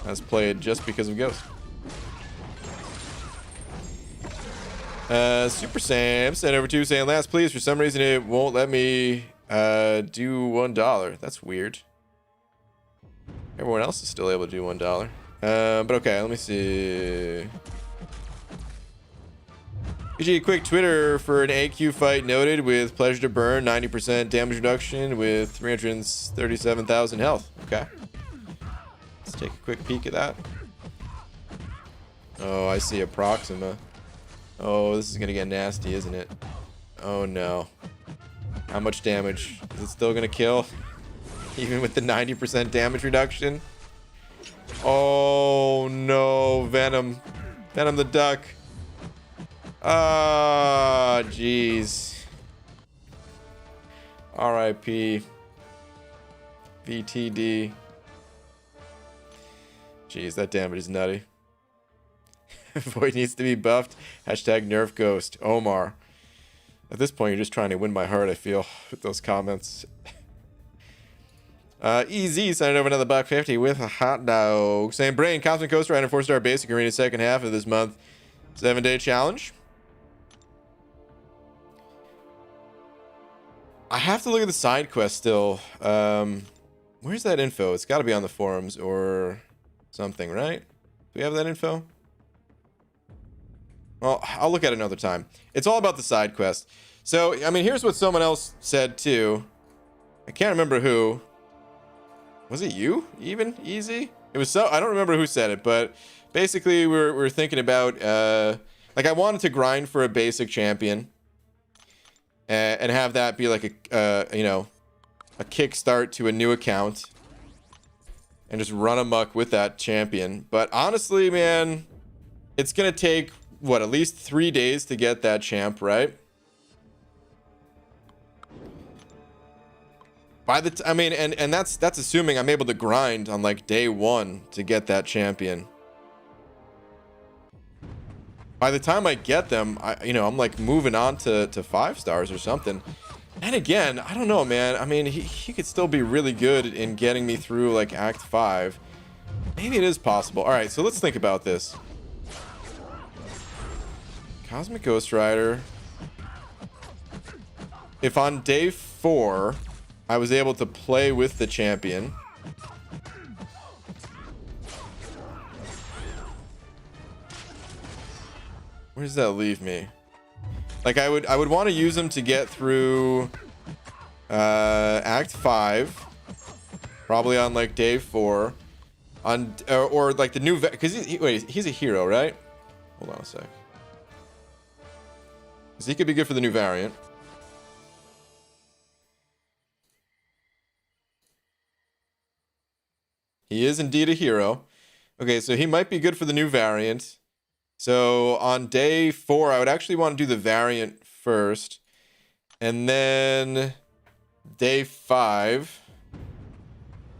as played just because of Ghost. Super Sam sent over to saying, last please, for some reason it won't let me do $1. That's weird. Everyone else is still able to do $1. But okay, let me see. PG, quick Twitter for an AQ fight noted with pleasure to burn, 90% damage reduction with 337,000 health. Okay. Let's take a quick peek at that. Oh, I see a Proxima. Oh, this is gonna get nasty, isn't it? Oh no. How much damage? Is it still gonna kill? Even with the 90% damage reduction? Oh no, Venom. Venom the duck. Ah, jeez. RIP. VTD. Jeez, that damage is nutty. Void needs to be buffed. Hashtag nerf ghost. Omar. At this point, you're just trying to win my heart, I feel, with those comments. EZ signed over another $1.50 with a hot dog. Saying, Brain, Cosmic Coaster Rider 4-star basic arena second half of this month. 7-day challenge. I have to look at the side quest still. Where's that info? It's got to be on the forums or something, right? Do we have that info? Well, I'll look at it another time. It's all about the side quest. So, I mean, here's what someone else said too. I can't remember who. Was it you? Even? Easy? It was so... I don't remember who said it, but basically we're thinking about... like, I wanted to grind for a basic champion. And have that be like a, you know, a kickstart to a new account. and just run amok with that champion. But honestly, man, it's gonna take what, at least 3 days to get that champ, right? I mean, and that's assuming I'm able to grind on like day 1 to get that champion. By the time I get them, I'm like moving on to 5 stars or something. And again, I don't know, man. I mean, he could still be really good in getting me through like Act 5. Maybe it is possible. All right, so let's think about this. Cosmic Ghost Rider. If on day 4 I was able to play with the champion, where does that leave me? Like I would want to use him to get through Act 5, probably on like day 4, on or like the new, because he's a hero, right? Hold on a sec. Because he could be good for the new variant. He is indeed a hero. Okay, so he might be good for the new variant. So on day 4, I would actually want to do the variant first. And then day 5.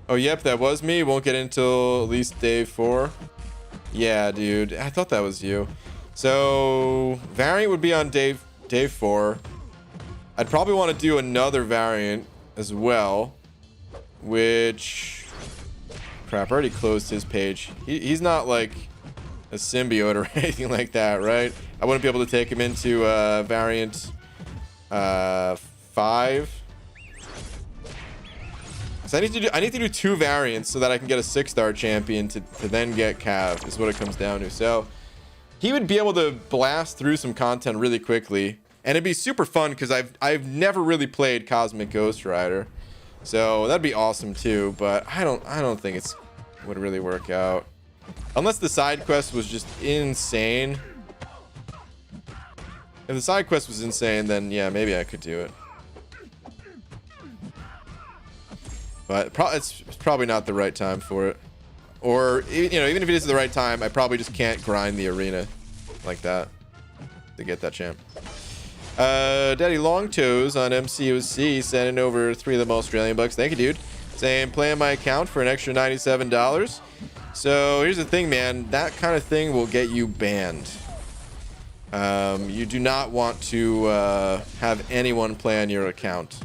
Oh, yep, that was me. Won't get until at least day 4. Yeah, dude. I thought that was you. So variant would be on day 4. I'd probably want to do another variant as well. Which... Crap, I already closed his page. He's not like a symbiote or anything like that, right? I wouldn't be able to take him into variant 5. So I need to do 2 variants so that I can get a 6-star champion to then get Cav, is what it comes down to. So he would be able to blast through some content really quickly, and it'd be super fun because I've never really played Cosmic Ghost Rider. So that'd be awesome too, but I don't think it's would really work out. Unless the side quest was just insane. If the side quest was insane, then yeah, maybe I could do it. But it's probably not the right time for it. Or, even if it is the right time, I probably just can't grind the arena like that to get that champ. Daddy Longtoes on MCOC sending over 3 of them Australian bucks. Thank you, dude. Saying play on my account for an extra $97. So here's the thing, man. That kind of thing will get you banned. You do not want to have anyone play on your account.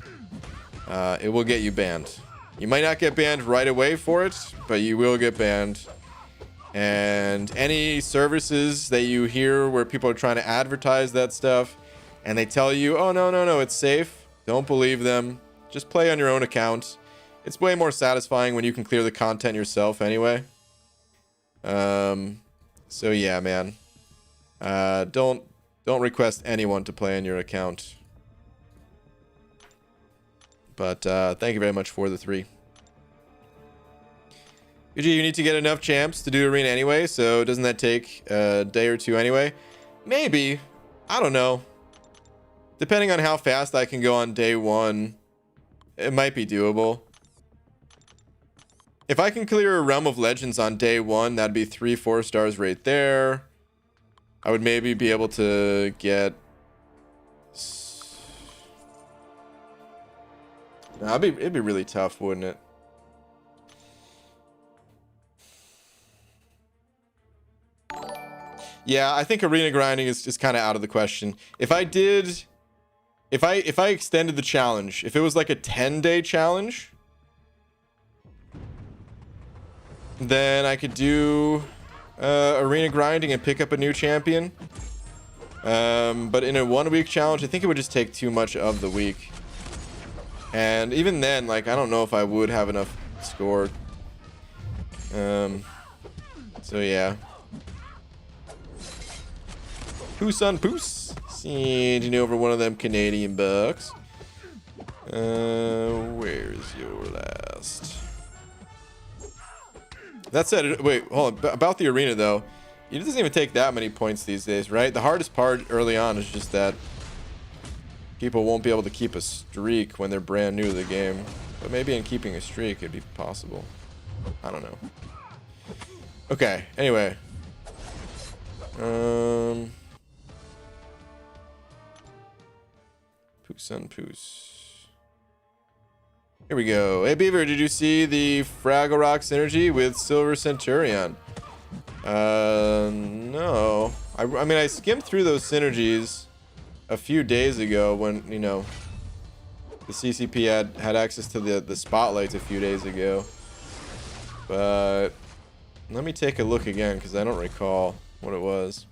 It will get you banned. You might not get banned right away for it, but you will get banned. And any services that you hear where people are trying to advertise that stuff, and they tell you, oh, no, it's safe, don't believe them. Just play on your own account. It's way more satisfying when you can clear the content yourself anyway. So yeah, man. Don't request anyone to play on your account. But thank you very much for the 3. Usually you need to get enough champs to do arena anyway, so doesn't that take a day or 2 anyway? Maybe. I don't know. Depending on how fast I can go on day 1, it might be doable. If I can clear a Realm of Legends on day 1, that'd be 3-4 stars right there. I would maybe be able to get... No, it'd be really tough, wouldn't it? Yeah, I think arena grinding is kind of out of the question. If I extended the challenge, if it was like a 10-day challenge, then I could do arena grinding and pick up a new champion. But in a 1-week challenge, I think it would just take too much of the week. And even then, like, I don't know if I would have enough score. So yeah. Poos on Poos. Sending over one of them Canadian bucks. Where's your last? That said, wait, hold on. About the arena, though. It doesn't even take that many points these days, right? The hardest part early on is just that people won't be able to keep a streak when they're brand new to the game. But maybe in keeping a streak, it'd be possible. I don't know. Okay, anyway. Poos on Poos. Here we go. Hey Beaver, did you see the Fraggle Rock synergy with Silver Centurion? No. I mean, I skimmed through those synergies a few days ago when, you know, the CCP had access to the spotlights a few days ago. But let me take a look again because I don't recall what it was.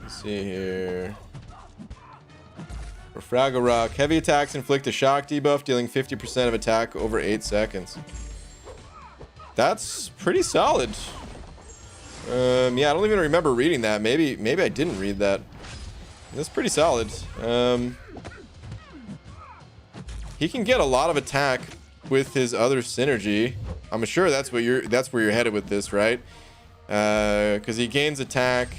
Let's see here. For Fraggle Rock, heavy attacks inflict a shock debuff, dealing 50% of attack over 8 seconds. That's pretty solid. Yeah, I don't even remember reading that. Maybe I didn't read that. That's pretty solid. He can get a lot of attack with his other synergy. I'm sure that's where you're headed with this, right? Because he gains attack.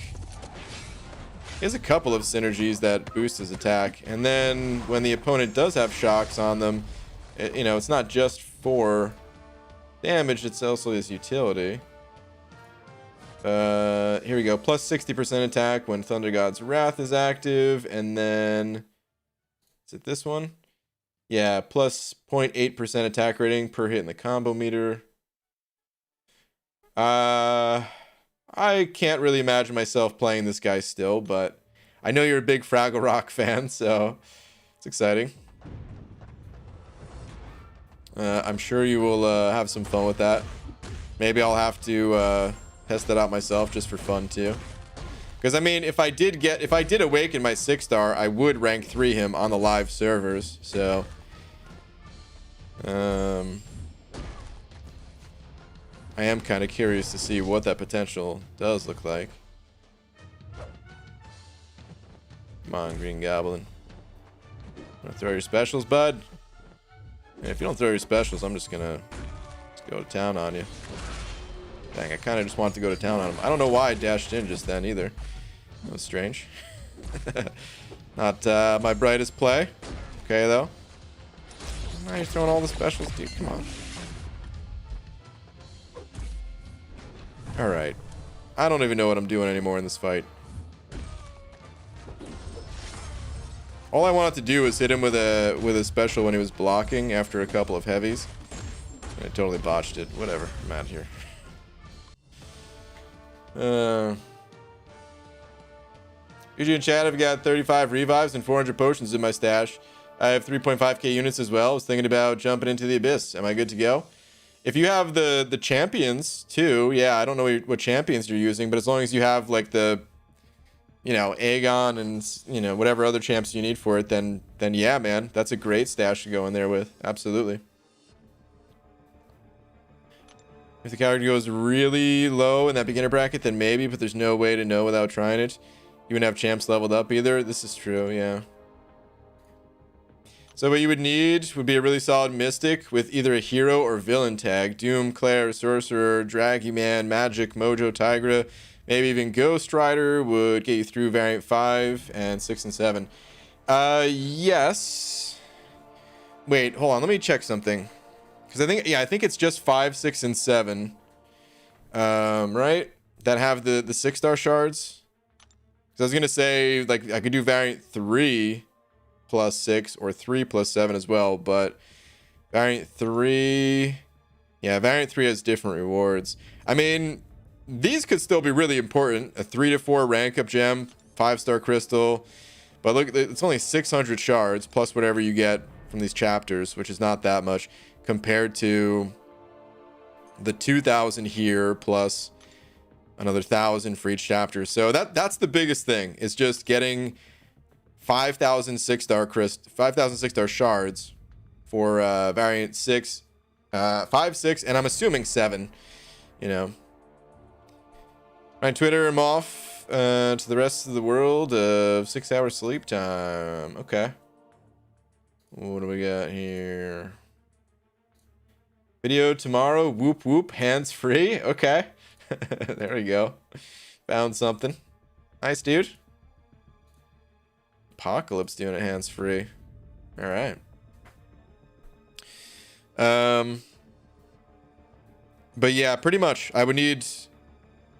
He has a couple of synergies that boost his attack, and then when the opponent does have shocks on them, you know, it's not just for damage, it's also his utility. Here we go. Plus 60% attack when Thunder God's Wrath is active, and then is it this one? Yeah, plus 0.8% attack rating per hit in the combo meter. I can't really imagine myself playing this guy still, but I know you're a big Fraggle Rock fan, so it's exciting. I'm sure you will have some fun with that. Maybe I'll have to test that out myself just for fun too. Because I mean, if I did awaken my 6-star, I would rank 3 him on the live servers. So, I am kind of curious to see what that potential does look like. Come on, Green Goblin. Wanna throw your specials, bud? And if you don't throw your specials, I'm just gonna go to town on you. Dang, I kind of just wanted to go to town on him. I don't know why I dashed in just then either. That was strange. Not my brightest play. Okay, though. Now you're throwing all the specials, dude. Come on. Alright. I don't even know what I'm doing anymore in this fight. All I wanted to do was hit him with a special when he was blocking after a couple of heavies. I totally botched it. Whatever. I'm out here. Usually in chat, I've got 35 revives and 400 potions in my stash. I have 3.5k units as well. I was thinking about jumping into the abyss. Am I good to go? If you have the champions too, yeah, I don't know what champions you're using, but as long as you have like the, you know, Aegon and, you know, whatever other champs you need for it, then yeah, man, that's a great stash to go in there with. Absolutely. If the character goes really low in that beginner bracket, then maybe, but there's no way to know without trying it. You wouldn't have champs leveled up either. This is true, yeah. So what you would need would be a really solid Mystic with either a hero or villain tag. Doom, Claire, Sorcerer, Draggy Man, Magic, Mojo, Tigra, maybe even Ghost Rider would get you through Variant 5 and 6 and 7. Yes. Wait, hold on. Let me check something. Because I think it's just 5, 6, and 7. Right? That have the 6-star shards. Because I was going to say, like, I could do Variant 3 plus 6 or 3 plus 7 as well, but Variant 3, yeah, Variant 3 has different rewards. I mean, these could still be really important. A 3 to 4 rank up gem, 5-star crystal, but look, it's only 600 shards plus whatever you get from these chapters, which is not that much compared to the 2,000 here plus another 1,000 for each chapter. So that's the biggest thing, is just getting 5,000 6-star shards for variant 6, 5, 6, and I'm assuming 7, you know. Right, Twitter, I'm off to the rest of the world of 6 hours sleep time. Okay. What do we got here? Video tomorrow, whoop whoop, hands free. Okay. There we go. Found something. Nice, dude. Apocalypse doing it hands free. All right. But yeah, pretty much. I would need.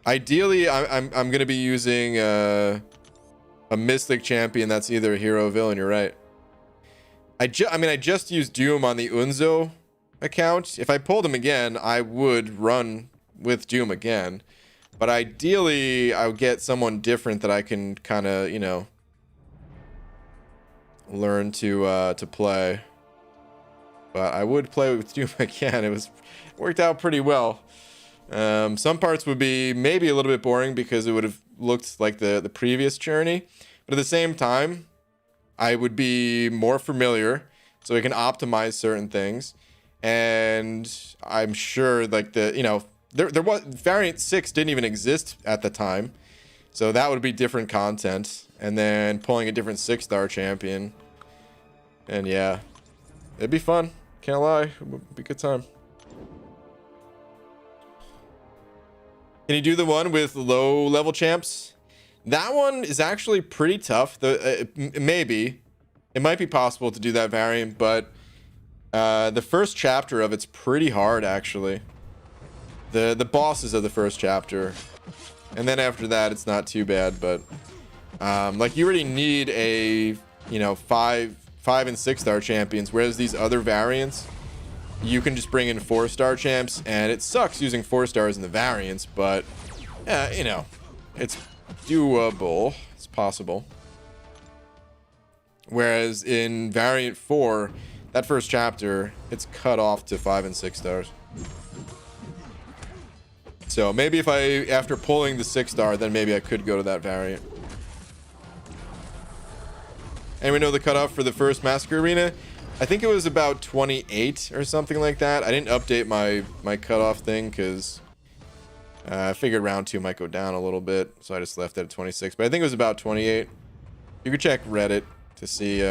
Ideally, I'm gonna be using a Mystic champion that's either a hero or villain. You're right. I just used Doom on the Unzo account. If I pulled him again, I would run with Doom again. But ideally, I would get someone different that I can kind of, you know, learn to play. But I would play with Doom again. It worked out pretty well. Some parts would be maybe a little bit boring because it would have looked like the previous journey. But at the same time, I would be more familiar, so I can optimize certain things. And I'm sure, like, there was variant 6 didn't even exist at the time, so that would be different content. And then pulling a different 6-star champion, and yeah, it'd be fun. Can't lie, it would be a good time. Can you do the one with low level champs? That one is actually pretty tough. Maybe it might be possible to do that variant, but the first chapter of it's pretty hard actually. The bosses of the first chapter, and then after that it's not too bad. But like, you already need a, you know, 5 and 6-star champions, whereas these other variants, you can just bring in 4-star champs, and it sucks using 4 stars in the variants, but you know, it's doable. It's possible. Whereas in variant 4, that first chapter, it's cut off to 5 and 6 stars. So maybe if after pulling the 6-star, then maybe I could go to that variant. And we know the cutoff for the first Masacre arena. I think it was about 28 or something like that. I didn't update my cutoff thing because I figured round 2 might go down a little bit, so I just left it at 26. But I think it was about 28. You could check Reddit to see,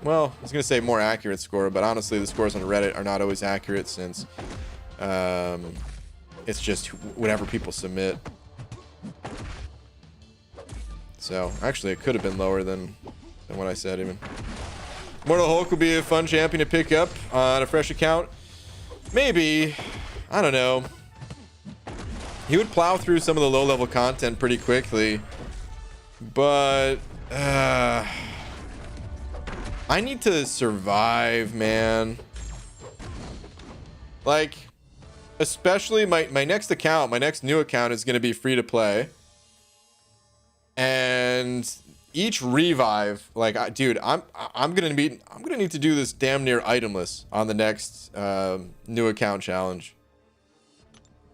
well, I was gonna say more accurate score, but honestly, the scores on Reddit are not always accurate since it's just whatever people submit. So actually, it could have been lower than what I said even. Mortal Hulk would be a fun champion to pick up on a fresh account. Maybe. I don't know. He would plow through some of the low-level content pretty quickly. But I need to survive, man. Like, especially my next account, my next new account is going to be free to play. And each revive, like, dude, I'm gonna need to do this damn near itemless on the next new account challenge.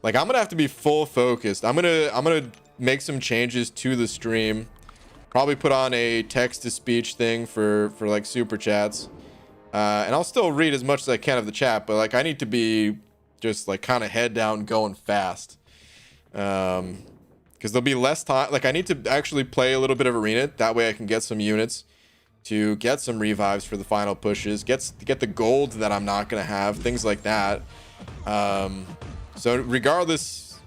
Like, I'm gonna have to be full focused. I'm gonna make some changes to the stream. Probably put on a text to speech thing for like super chats, and I'll still read as much as I can of the chat. But like, I need to be just like kind of head down, going fast. Because there'll be less time. Like, I need to actually play a little bit of arena. That way I can get some units to get some revives for the final pushes. Get the gold that I'm not going to have. Things like that. So regardless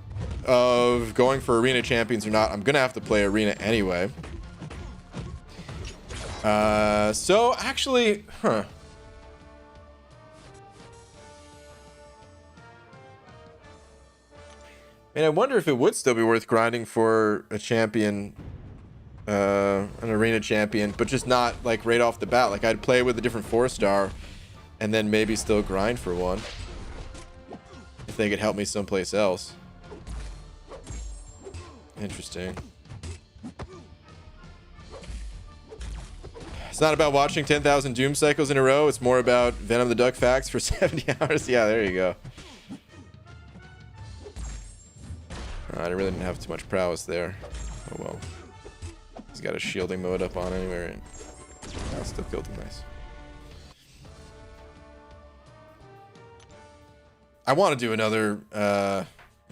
of going for arena champions or not, I'm going to have to play arena anyway. So actually, And I wonder if it would still be worth grinding for a champion, an arena champion, but just not like right off the bat. Like, I'd play with a different 4-star and then maybe still grind for one if they could help me someplace else. Interesting. It's not about watching 10,000 Doom cycles in a row. It's more about Venom the Duck facts for 70 hours. Yeah, there you go. I really didn't have too much prowess there. Oh well. He's got a shielding mode up on anyway. Right? Still killed him. Nice. I want to do another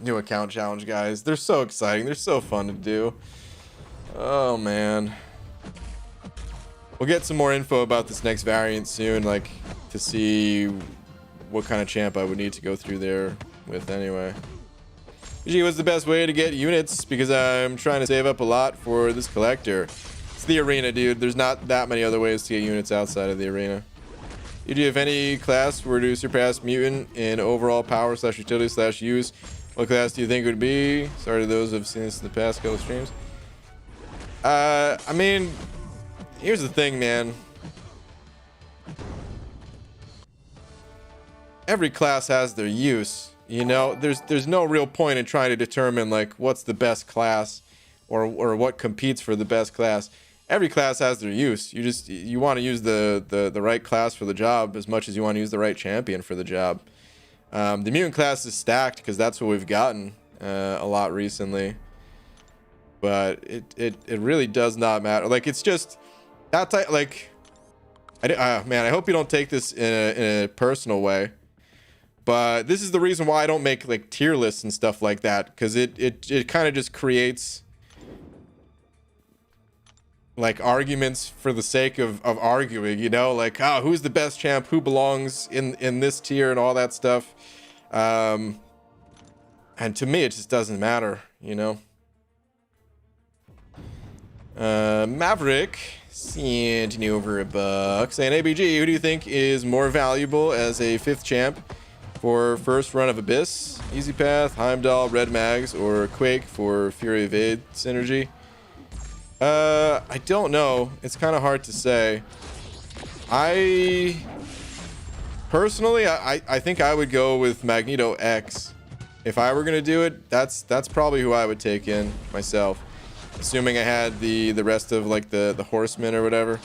new account challenge, guys. They're so exciting. They're so fun to do. Oh man. We'll get some more info about this next variant soon, like to see what kind of champ I would need to go through there with anyway. Gee, what's the best way to get units? Because I'm trying to save up a lot for this collector. It's the arena, dude. There's not that many other ways to get units outside of the arena. If you have any class were to surpass mutant in overall power / utility / use, what class do you think it would be? Sorry to those who have seen this in the past couple streams. I mean, here's the thing, man. Every class has their use, you know. There's no real point in trying to determine like what's the best class or what competes for the best class. Every class has their use. You want to use the right class for the job as much as you want to use the right champion for the job. The mutant class is stacked because that's what we've gotten a lot recently. But it really does not matter. Like, it's just that type. Like, man, I hope you don't take this in a personal way. But this is the reason why I don't make like tier lists and stuff like that, because it kind of just creates like arguments for the sake of arguing, you know, like, oh, who's the best champ, who belongs in this tier and all that stuff. And to me, it just doesn't matter, you know. Maverick sending over $1 saying, ABG, who do you think is more valuable as a 5th champ for first run of Abyss? Easy Path, Heimdall, Red Mags, or Quake for Fury Evade synergy? I don't know. It's kind of hard to say. Personally, I think I would go with Magneto X. If I were gonna do it, that's probably who I would take in myself. Assuming I had the rest of like the Horsemen or whatever.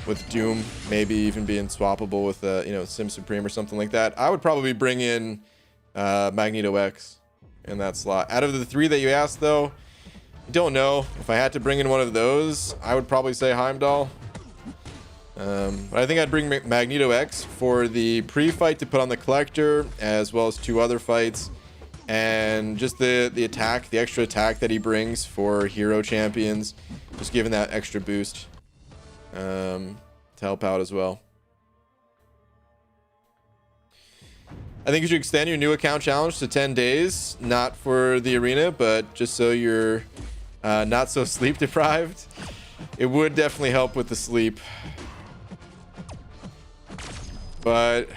With Doom maybe even being swappable with you know, Sim Supreme or something like that. I would probably bring in Magneto X in that slot. Out of the 3 that you asked though, I don't know. If I had to bring in one of those, I would probably say Heimdall. But I think I'd bring Magneto X for the pre-fight to put on the Collector, as well as 2 other fights. And just the attack, the extra attack that he brings for hero champions. Just giving that extra boost to help out as well. I think you should extend your new account challenge to 10 days. Not for the arena, but just so you're not so sleep deprived. It would definitely help with the sleep. But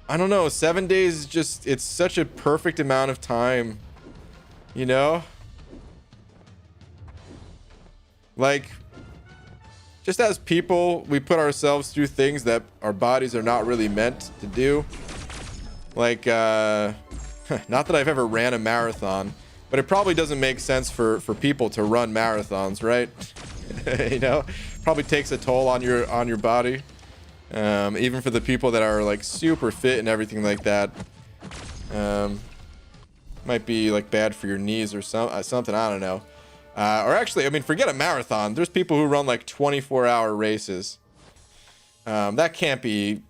I don't know, 7 days is just, it's such a perfect amount of time, you know? Like, just as people, we put ourselves through things that our bodies are not really meant to do. Like, not that I've ever ran a marathon, but it probably doesn't make sense for people to run marathons, right? You know, probably takes a toll on your body. Even for the people that are like super fit and everything like that. Might be like bad for your knees or something, I don't know. Or actually, I mean, forget a marathon. There's people who run like 24-hour races. That can't be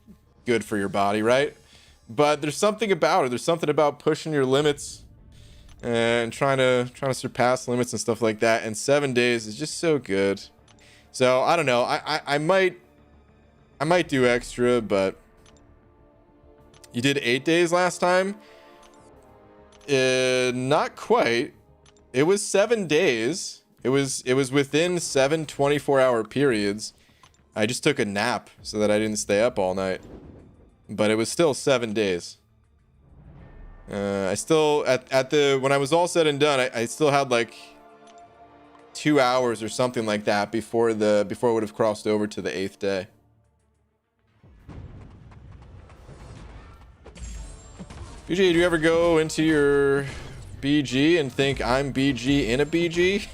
good for your body, right? But there's something about it. There's something about pushing your limits and trying to surpass limits and stuff like that. And 7 days is just so good. So I don't know. I might do extra, but you did 8 days last time. Not quite. It was 7 days. It was within 7 24-hour periods. I just took a nap so that I didn't stay up all night. But it was still 7 days. I still when I was all said and done, I still had like 2 hours or something like that before it would have crossed over to the 8th day. BG, do you ever go into your BG and think I'm BG in a BG?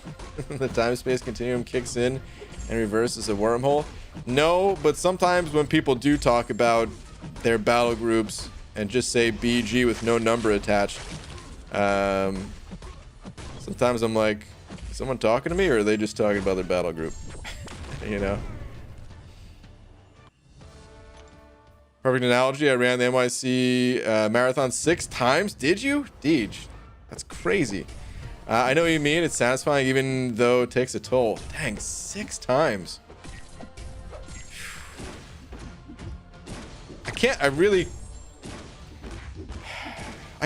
The time-space continuum kicks in and reverses a wormhole? No, but sometimes when people do talk about their battle groups and just say BG with no number attached, sometimes I'm like, is someone talking to me, or are they just talking about their battle group? You know? Perfect analogy. I ran the NYC marathon 6 times. Did you? Deej. That's crazy. I know what you mean. It's satisfying even though it takes a toll. Dang, 6 times. I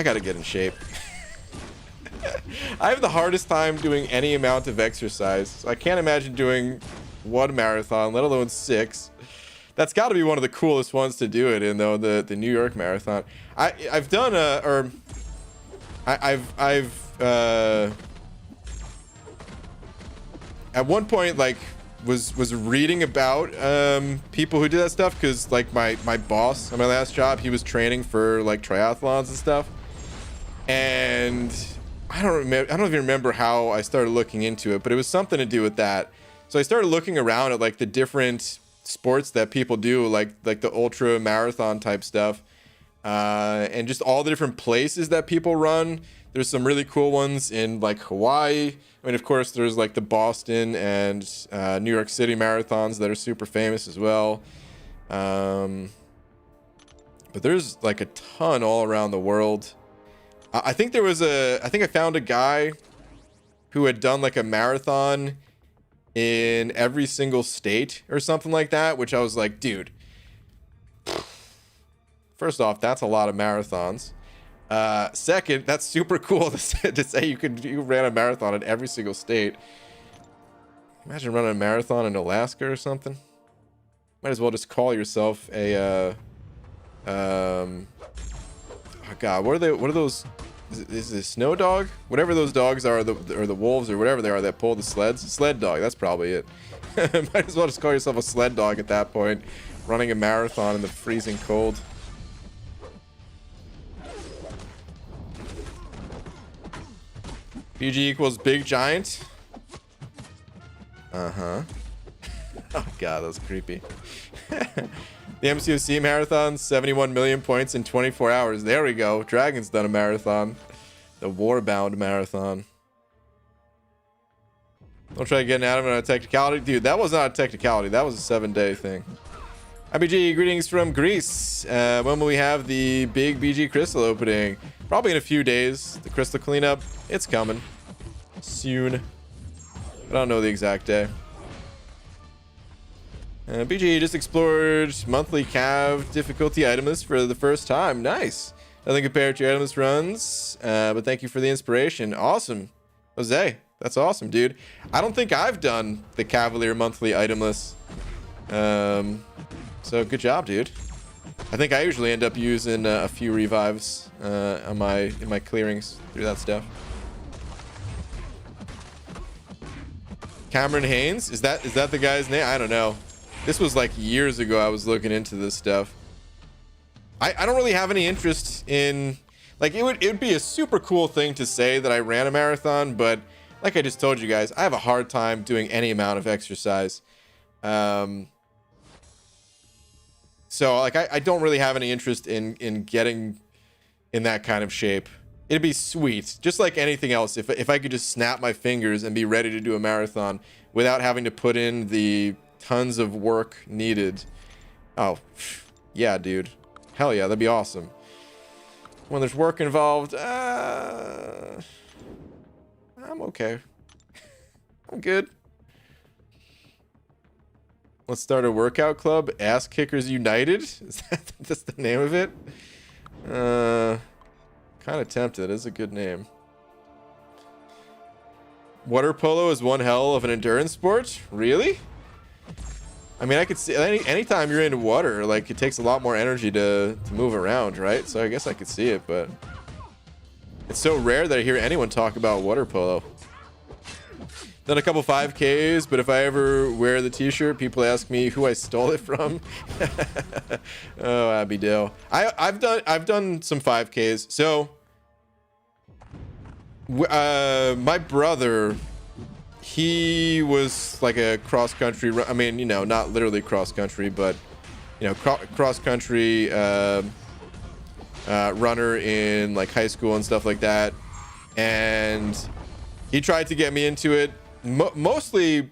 gotta get in shape. I have the hardest time doing any amount of exercise. So I can't imagine doing one marathon, let alone 6. That's got to be one of the coolest ones to do it in, though, the New York Marathon. I've done at one point, like, was reading about people who do that stuff, because like my boss on my last job, he was training for like triathlons and stuff, and I don't even remember how I started looking into it, but it was something to do with that. So I started looking around at like the different sports that people do, like the ultra marathon type stuff, and just all the different places that people run. There's some really cool ones in like Hawaii. I mean, of course, there's like the Boston and New York City marathons that are super famous as well. But there's like a ton all around the world. I think I found a guy who had done like a marathon in every single state or something like that, which I was like, dude, first off, that's a lot of marathons. Second, that's super cool to say you ran a marathon in every single state. Imagine running a marathon in Alaska or something. Might as well just call yourself a oh god, what are those? Is it a snow dog? Whatever those dogs are, or the wolves or whatever they are that pull the sleds. Sled dog, that's probably it. Might as well just call yourself a sled dog at that point, running a marathon in the freezing cold. BG equals big giant. Uh-huh. Oh god, that was creepy. The MCOC marathon, 71 million points in 24 hours. There we go. Dragon's done a marathon. The Warbound marathon. Don't try getting out of it on a technicality. Dude, that was not a technicality. That was a 7-day thing. IBG, greetings from Greece. When will we have the big BG crystal opening? Probably in a few days. The crystal cleanup, it's coming soon. I don't know the exact day. BG just explored monthly cav difficulty item list for the first time. Nice. Nothing compared to your item list runs, but thank you for the inspiration. Awesome. Jose, that's awesome, dude. I don't think I've done the Cavalier monthly item list. So good job, dude. I think I usually end up using a few revives in my clearings through that stuff. Cameron Haynes, is that the guy's name? I don't know. This was like years ago. I was looking into this stuff. I don't really have any interest in, like, it would be a super cool thing to say that I ran a marathon, but like I just told you guys, I have a hard time doing any amount of exercise. So like I don't really have any interest in getting in that kind of shape. It'd be sweet, just like anything else, if I could just snap my fingers and be ready to do a marathon without having to put in the tons of work needed. Oh, yeah, dude. Hell yeah, that'd be awesome. When there's work involved, I'm okay. I'm good. Let's start a workout club. Ass Kickers United. Is that's the name of it? Kind of tempted. It's a good name. Water polo is one hell of an endurance sport. Really? I mean, I could see anytime you're in water, like, it takes a lot more energy to move around, right? So I guess I could see it, but it's so rare that I hear anyone talk about water polo. Done a couple 5Ks, but if I ever wear the t-shirt, people ask me who I stole it from. Oh, Abby Dale. I've done some 5Ks. So my brother, he was like a cross country, I mean, you know, not literally cross country, but you know, cross country runner in like high school and stuff like that. And he tried to get me into it, mostly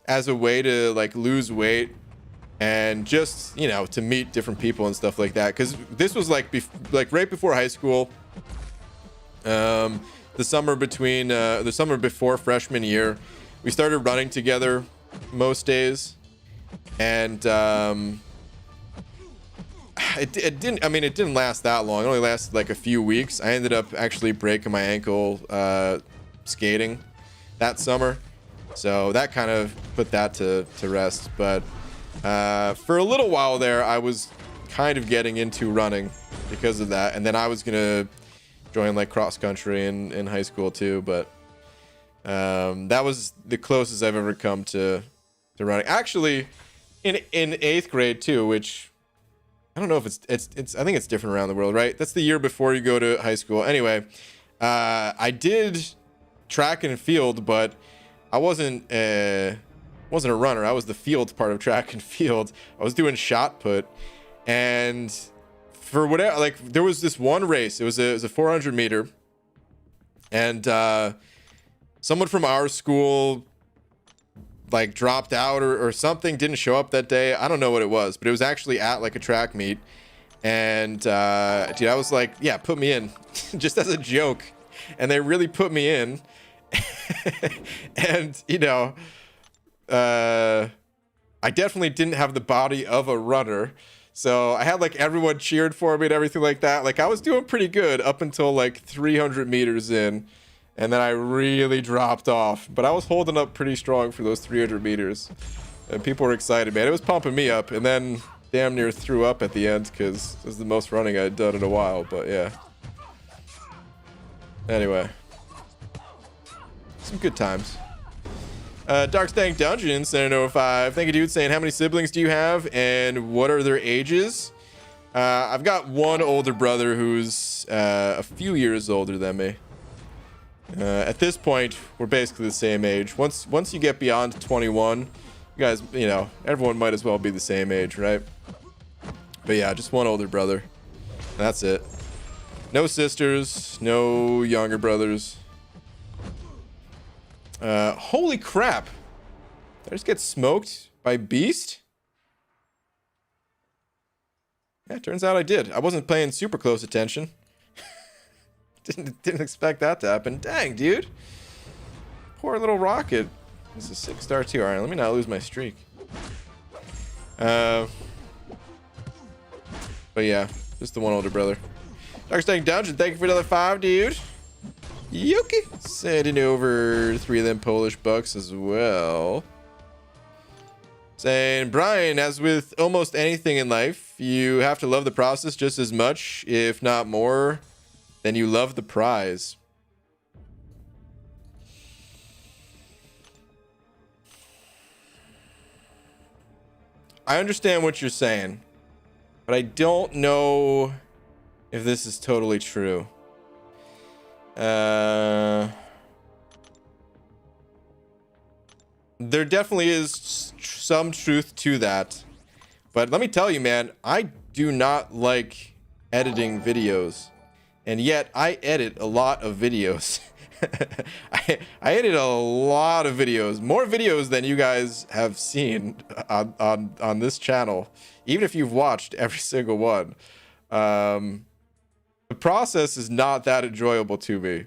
as a way to like lose weight and just, you know, to meet different people and stuff like that. Because this was like right before high school, the summer before freshman year. We started running together most days, and it didn't last that long. It only lasted like a few weeks. I ended up actually breaking my ankle skating that summer. So that kind of put that to rest. But for a little while there, I was kind of getting into running because of that. And then I was going to join like cross country in high school too. But that was the closest I've ever come to running. Actually, in 8th grade too, which I don't know if it's I think it's different around the world, right? That's the year before you go to high school. Anyway, I did track and field, but I wasn't a runner. I was the field part of track and field. I was doing shot put, and for whatever, like there was this one race. It was a 400 meter, and someone from our school like dropped out or something, didn't show up that day. I don't know what it was, but it was actually at like a track meet. And dude, I was like, yeah, put me in just as a joke. And they really put me in. And you know, I definitely didn't have the body of a runner. So I had like everyone cheered for me and everything like that. Like I was doing pretty good up until like 300 meters in. And then I really dropped off. But I was holding up pretty strong for those 300 meters. And people were excited, man. It was pumping me up. And then damn near threw up at the end because it was the most running I'd done in a while. But yeah. Anyway. Some good times. Dark Stank Dungeon, Senator 05. Thank you, dude. Saying, how many siblings do you have? And what are their ages? I've got one older brother who's a few years older than me. At this point, we're basically the same age. Once you get beyond 21, you guys, you know, everyone might as well be the same age, right? But yeah, just one older brother. That's it. No sisters, no younger brothers. Holy crap. Did I just get smoked by Beast? Yeah, turns out I did. I wasn't paying super close attention. Didn't expect that to happen. Dang, dude. Poor little Rocket. This is a 6-star too. Alright, let me not lose my streak. But yeah, just the one older brother. Dark Stank Dungeon, thank you for another 5, dude. Yuki. Sending over 3 of them Polish bucks as well. Saying, Brian, as with almost anything in life, you have to love the process just as much, if not more, then you love the prize. I understand what you're saying, but I don't know if this is totally true. There definitely is some truth to that. But let me tell you, man, I do not like editing videos. And yet I edit a lot of videos. I edit a lot of videos, more videos than you guys have seen on this channel, even if you've watched every single one. The process is not that enjoyable to me.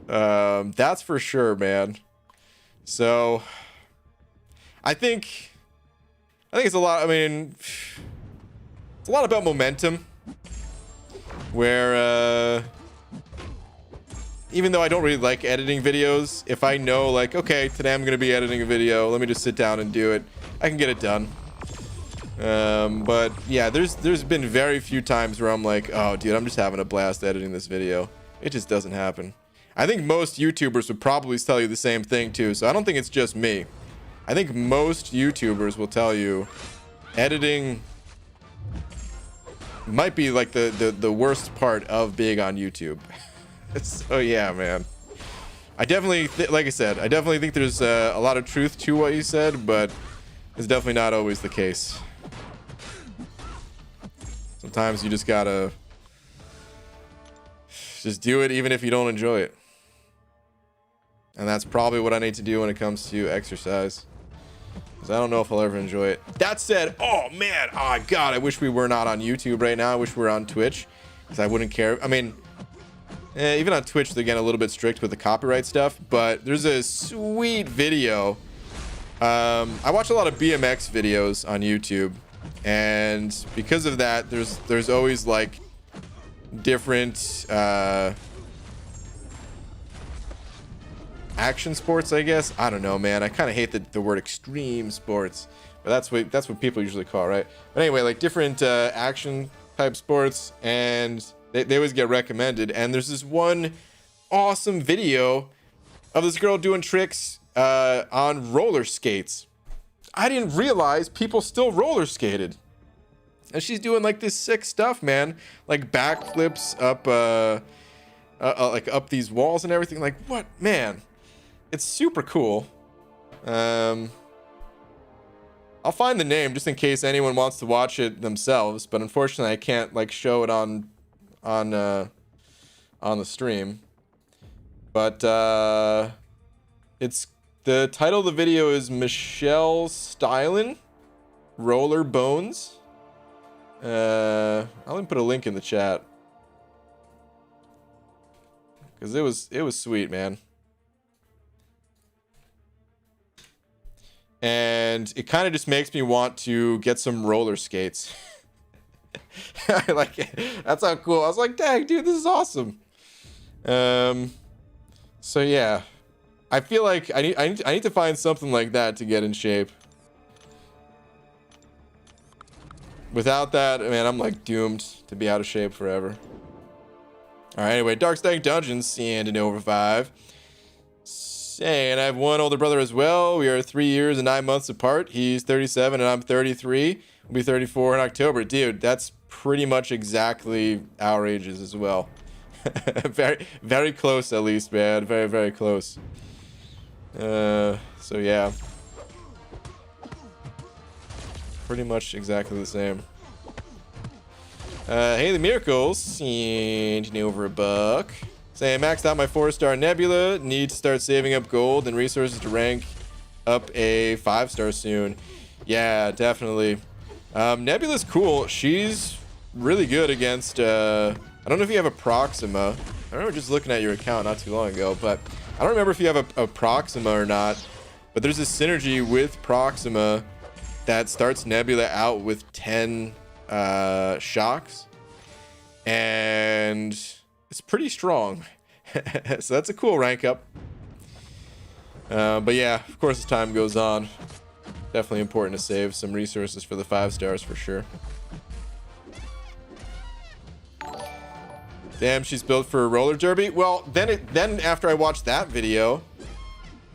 That's for sure, man. So I think it's a lot. I mean, it's a lot about momentum. Where even though I don't really like editing videos, if I know like, okay, today I'm gonna be editing a video, let me just sit down and do it, I can get it done. But yeah, there's been very few times where I'm like, oh dude, I'm just having a blast editing this video. It just doesn't happen. I think most YouTubers would probably tell you the same thing too, so I don't think it's just me. I think most YouTubers will tell you editing might be like the worst part of being on YouTube. So yeah, man. I definitely, like I said, I definitely think there's a lot of truth to what you said, but it's definitely not always the case. Sometimes you just gotta just do it even if you don't enjoy it. And that's probably what I need to do when it comes to exercise. Because I don't know if I'll ever enjoy it. That said, oh man, oh god, I wish we were not on YouTube right now. I wish we were on Twitch, because I wouldn't care. I mean, even on Twitch they're getting a little bit strict with the copyright stuff, but there's a sweet video. I watch a lot of BMX videos on YouTube, and because of that, there's always like different action sports, I guess. I don't know, man. I kind of hate the word extreme sports, but that's what people usually call it, right? But anyway, like different action type sports, and they always get recommended. And there's this one awesome video of this girl doing tricks on roller skates. I didn't realize people still roller skated. And she's doing like this sick stuff, man. Like backflips up like up these walls and everything. Like, what, man? It's super cool. I'll find the name just in case anyone wants to watch it themselves, but unfortunately I can't like show it on the stream. But it's the title of the video is Michelle Stylin Roller Bones. I'll even put a link in the chat because it was sweet, man. And it kind of just makes me want to get some roller skates. I like it. That's how cool. I was like, dang, dude, this is awesome. So yeah, I feel like I need to find something like that to get in shape. Without that, man, I'm like doomed to be out of shape forever. All right, anyway, Dark Stank Dungeons and an over 5. And I have one older brother as well. We are 3 years and 9 months apart. He's 37 and I'm 33. We'll be 34 in October. Dude, that's pretty much exactly our ages as well. Very, very close at least, man. Very, very close. So yeah. Pretty much exactly the same. Haley Miracles, and over $1. Saying, maxed out my 4-star Nebula. Need to start saving up gold and resources to rank up a 5-star soon. Yeah, definitely. Nebula's cool. She's really good against... I don't know if you have a Proxima. I remember just looking at your account not too long ago, but I don't remember if you have a Proxima or not. But there's a synergy with Proxima that starts Nebula out with 10 shocks. And... it's pretty strong. So that's a cool rank up. But yeah, of course, as time goes on, definitely important to save some resources for the 5 stars for sure. Damn, she's built for a roller derby. Well, then after I watched that video,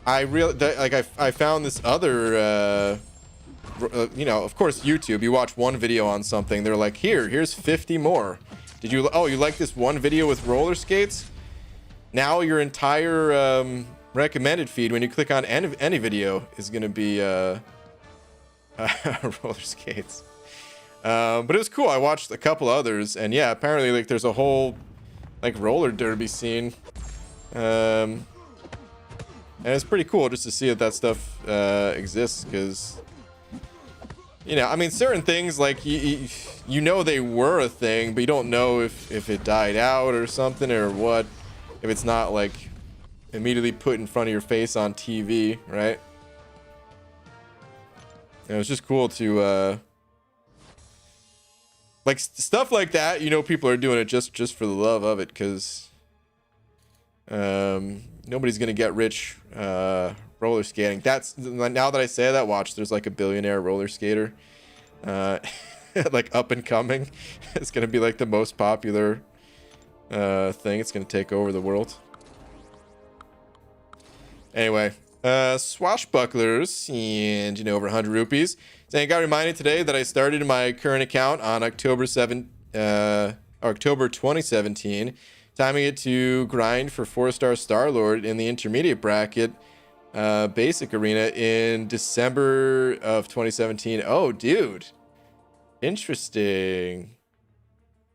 I found this other you know, of course, YouTube, you watch one video on something, they're like, here's 50 more. Did you, oh, you like this one video with roller skates? Now your entire recommended feed, when you click on any video, is going to be roller skates. But it was cool. I watched a couple others, and yeah, apparently like there's a whole like roller derby scene. And it's pretty cool just to see that stuff exists, because you know, I mean, certain things like you know they were a thing, but you don't know if it died out or something, or what, if it's not like immediately put in front of your face on TV, right? And it was just cool to like stuff like that. You know, people are doing it just for the love of it, because nobody's gonna get rich roller skating. That's, now that I say that, watch, there's like a billionaire roller skater like up and coming. It's gonna be like the most popular thing. It's gonna take over the world. Anyway, swashbucklers, and you know, over 100 rupees. Saying, got reminded today that I started my current account on October 2017, timing it to grind for 4-star Star-Lord in the intermediate bracket basic arena in December of 2017. Oh, dude, interesting.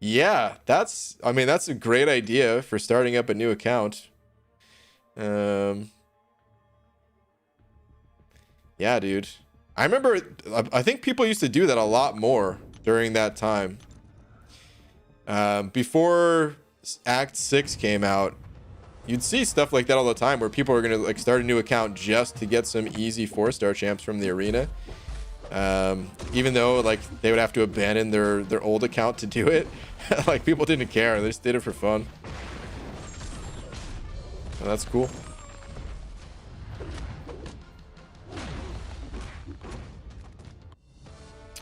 Yeah, that's, I mean, that's a great idea for starting up a new account. Yeah, dude, I remember, I think people used to do that a lot more during that time. Before Act 6 came out, you'd see stuff like that all the time, where people are gonna like start a new account just to get some easy 4-star champs from the arena, even though like they would have to abandon their old account to do it. Like, people didn't care, they just did it for fun. And that's cool.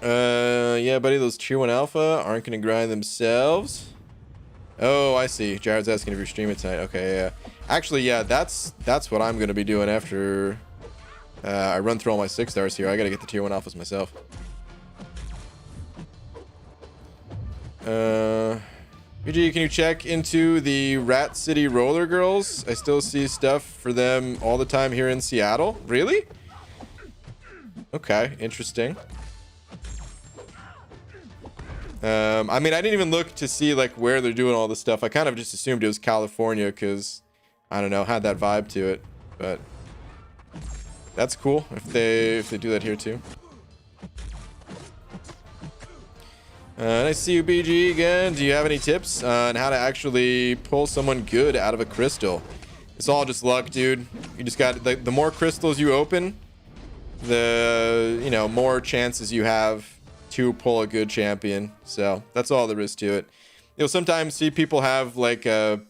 Yeah, buddy, those tier 1 alpha aren't gonna grind themselves. Oh, I see. Jared's asking if you're streaming tonight. Okay, yeah. Actually, yeah, that's what I'm gonna be doing after I run through all my 6 stars here. I gotta get the tier 1 alphas myself. BG, can you check into the Rat City Roller Girls? I still see stuff for them all the time here in Seattle. Really? Okay, interesting. I mean, I didn't even look to see like where they're doing all this stuff. I kind of just assumed it was California because I don't know, had that vibe to it. But that's cool if they do that here too. Nice to see you, BG, again. Do you have any tips on how to actually pull someone good out of a crystal? It's all just luck, dude. You just got the more crystals you open, the more chances you have to pull a good champion. So that's all there is to it. You'll sometimes see people have like their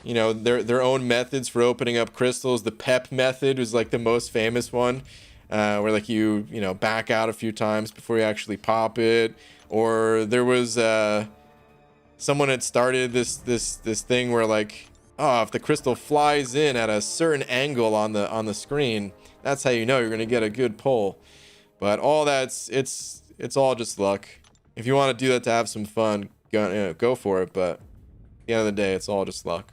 own methods for opening up crystals. The pep method is like the most famous one, where like you back out a few times before you actually pop it. Or there was someone had started this thing where like, oh, if the crystal flies in at a certain angle on the screen, that's how you know you're gonna get a good pull. But all that's it's all just luck. If you want to do that to have some fun, go for it. But at the end of the day, it's all just luck.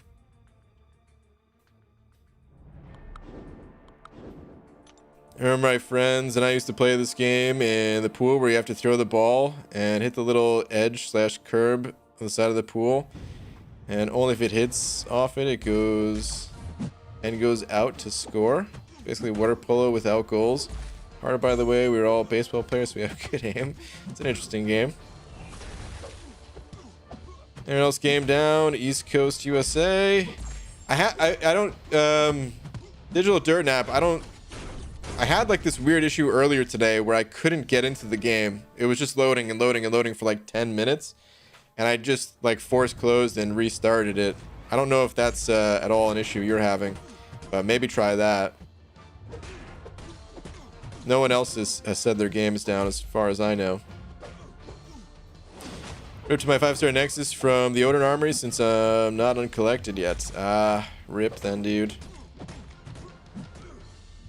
I remember my friends and I used to play this game in the pool where you have to throw the ball and hit the little edge/curb on the side of the pool, and only if it hits off it, it goes out to score. Basically water polo without goals. Harder, by the way, we're all baseball players, so we have good aim. It's an interesting game. Anyone else game down? East Coast USA. I don't Digital Dirt Nap. I had like this weird issue earlier today where I couldn't get into the game. It was just loading and loading and loading for like 10 minutes. And I just like force closed and restarted it. I don't know if that's at all an issue you're having, but maybe try that. No one else has said their game is down as far as I know. Rip to my 5-star Nexus from the Odin Armory since I'm not uncollected yet. Rip then, dude.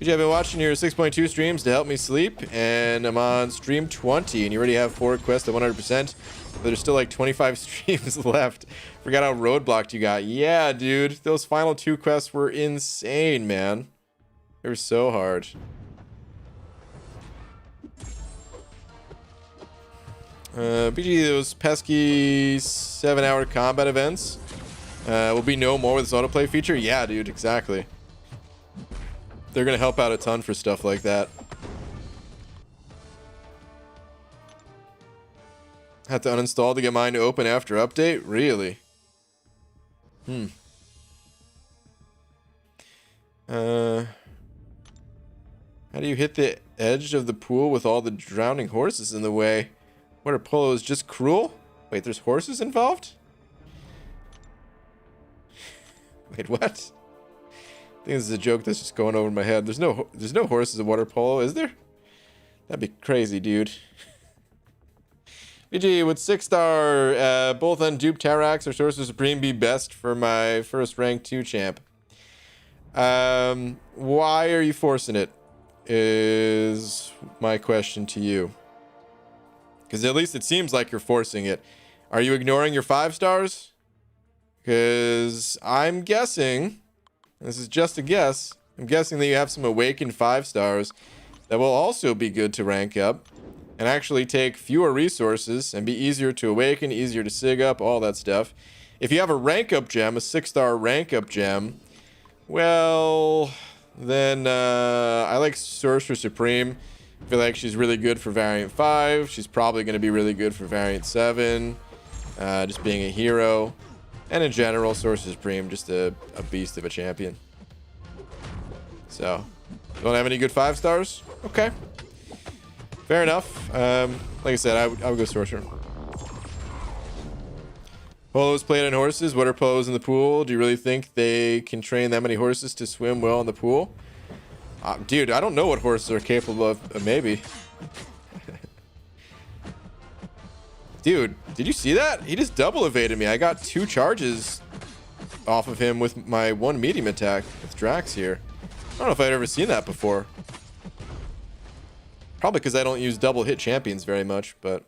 I've been watching your 6.2 streams to help me sleep, and I'm on stream 20, and you already have 4 quests at 100%, but there's still like 25 streams left. Forgot how roadblocked you got. Yeah, dude, those final 2 quests were insane, man. They were so hard. BG, those pesky 7-hour combat events will be no more with this autoplay feature. Yeah, dude, exactly. They're gonna help out a ton for stuff like that. Had to uninstall to get mine to open after update? Really? How do you hit the edge of the pool with all the drowning horses in the way? Water polo is just cruel? Wait, there's horses involved? Wait, what? I think this is a joke that's just going over my head. There's no horses in water polo, is there? That'd be crazy, dude. BG, would 6-star both unduped Tarax or Sorcerer Supreme be best for my first rank 2 champ? Why are you forcing it? Is my question to you. Because at least it seems like you're forcing it. Are you ignoring your 5 stars? Because I'm guessing... This is just a guess. I'm guessing that you have some awakened 5 stars that will also be good to rank up and actually take fewer resources and be easier to awaken, easier to sig up, all that stuff. If you have a rank up gem, a 6-star rank up gem, well, then I like Sorcerer Supreme. I feel like she's really good for Variant 5. She's probably going to be really good for Variant 7, just being a hero. And in general, Sorcerer Supreme, just a beast of a champion. So, don't have any good 5 stars? Okay. Fair enough. Like I said, I would go Sorcerer. Polos played on horses. What are polos in the pool? Do you really think they can train that many horses to swim well in the pool? Dude, I don't know what horses are capable of. Maybe. Dude, did you see that? He just double evaded me. I got 2 charges off of him with my 1 medium attack with Drax here. I don't know if I'd ever seen that before. Probably because I don't use double hit champions very much, but...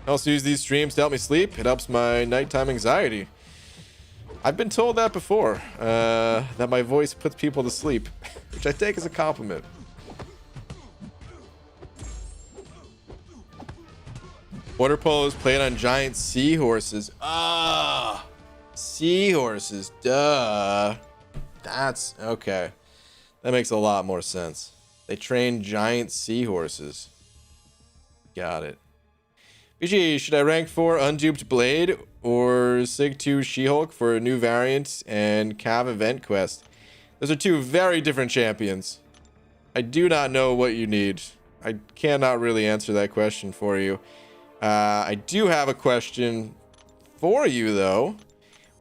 I also use these streams to help me sleep. It helps my nighttime anxiety. I've been told that before, that my voice puts people to sleep, which I take as a compliment. Water polo is played on giant seahorses. Ah, seahorses, duh. That's okay. That makes a lot more sense. They train giant seahorses. Got it. BG, should I rank 4 Unduped Blade or Sig 2 She-Hulk for a new variant and Cav event quest? Those are 2 very different champions. I do not know what you need. I cannot really answer that question for you. I do have a question for you, though.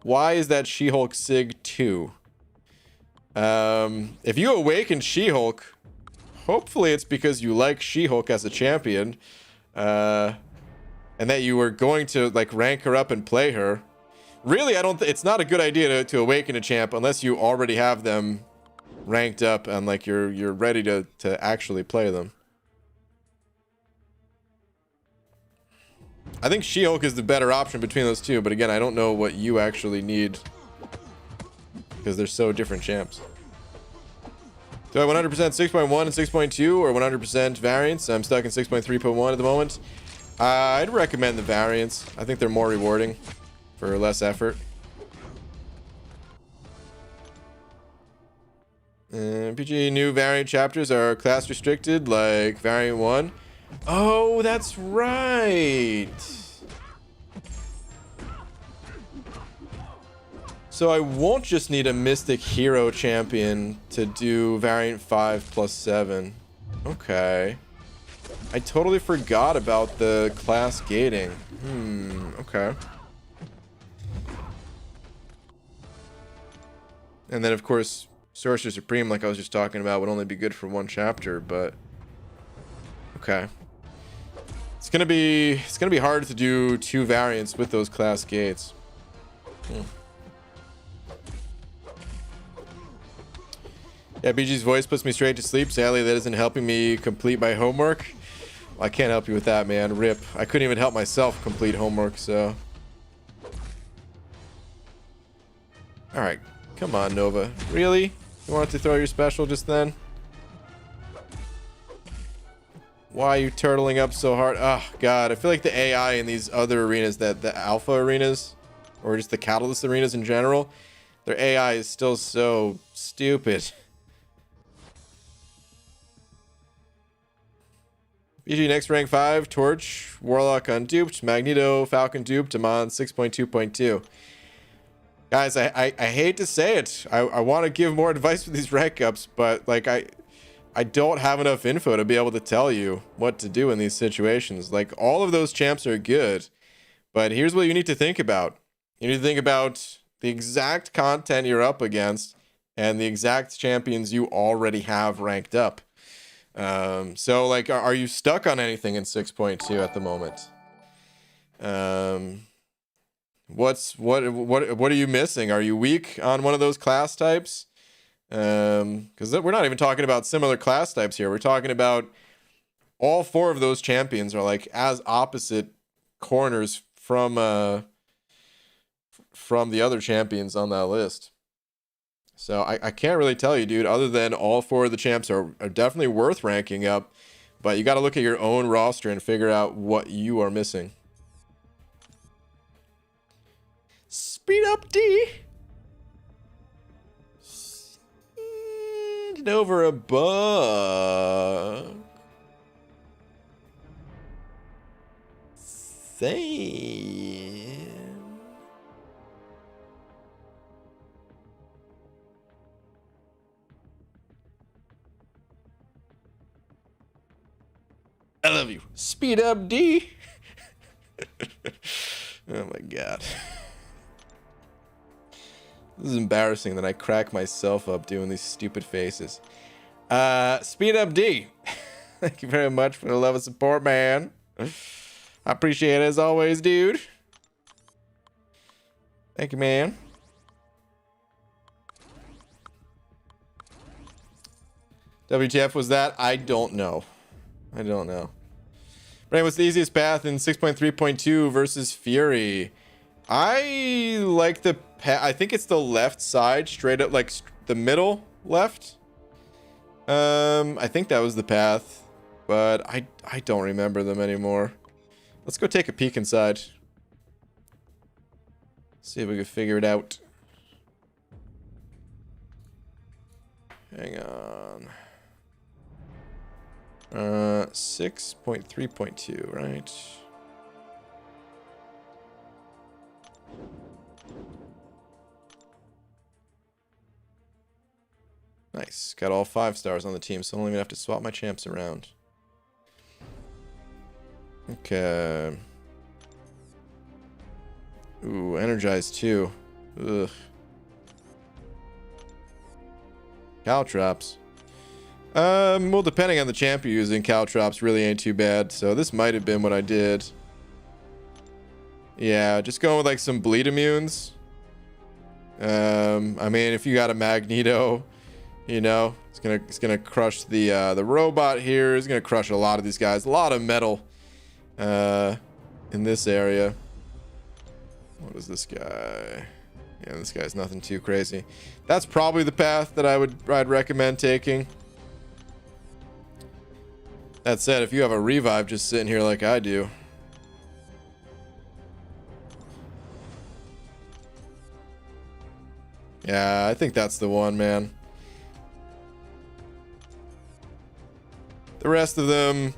Why is that She-Hulk Sig 2? If you awaken She-Hulk, hopefully it's because you like She-Hulk as a champion. And that you were going to, like, rank her up and play her. Really, it's not a good idea to awaken a champ unless you already have them ranked up and, like, you're ready to actually play them. I think She-Hulk is the better option between those 2, but again, I don't know what you actually need because they're so different champs. Do I 100% 6.1 and 6.2 or 100% variants? I'm stuck in 6.3.1 at the moment. I'd recommend the variants. I think they're more rewarding for less effort. PG new variant chapters are class restricted like variant 1. Oh, that's right. So I won't just need a Mystic Hero champion to do variant 5 plus 7. Okay. I totally forgot about the class gating. Okay. And then, of course, Sorcerer Supreme, like I was just talking about, would only be good for 1 chapter, but... Okay. It's gonna be hard to do 2 variants with those class gates. Yeah, BG's voice puts me straight to sleep. Sadly, that isn't helping me complete my homework. Well, I can't help you with that, man. Rip. I couldn't even help myself complete homework, so... Alright. Come on, Nova. Really? You wanted to throw your special just then? Why are you turtling up so hard? Oh, God. I feel like the AI in these other arenas, the alpha arenas, or just the catalyst arenas in general, their AI is still so stupid. BG next rank 5, Torch, Warlock unduped, Magneto, Falcon duped, Amon 6.2.2. Guys, I hate to say it. I want to give more advice for these rank ups, but like I don't have enough info to be able to tell you what to do in these situations. Like, all of those champs are good, but here's what you need to think about. You need to think about the exact content you're up against and the exact champions you already have ranked up. So like, are you stuck on anything in 6.2 at the moment? What are you missing? Are you weak on one of those class types? Because we're not even talking about similar class types here. We're talking about all 4 of those champions are like as opposite corners from the other champions on that list. So I can't really tell you, dude, other than all 4 of the champs are definitely worth ranking up, but you got to look at your own roster and figure out what you are missing. Speed up, D. And over a buck. Same. I love you. Speed up, D. Oh my God. This is embarrassing that I crack myself up doing these stupid faces. Speed up, D. Thank you very much for the love and support, man. I appreciate it as always, dude. Thank you, man. WTF was that? I don't know. I don't know. Right, what's the easiest path in 6.3.2 versus Fury? I like the path. I think it's the left side, straight up, like the middle left. I think that was the path, but I don't remember them anymore. Let's go take a peek inside. See if we can figure it out. Hang on. 6.3.2, right? Nice. Got all 5 stars on the team, so I don't even have to swap my champs around. Okay. Ooh, energized too. Ugh. Caltrops. Well, depending on the champ you're using, Caltrops really ain't too bad. So this might have been what I did. Yeah, just going with like some bleed immunes. I mean, if you got a Magneto, you know, it's gonna crush the robot here. It's gonna crush a lot of these guys. A lot of metal in this area. What is this guy? Yeah, this guy's nothing too crazy. That's probably the path that I'd recommend taking. That said, if you have a revive just sitting here like I do. Yeah, I think that's the one, man. The rest of them,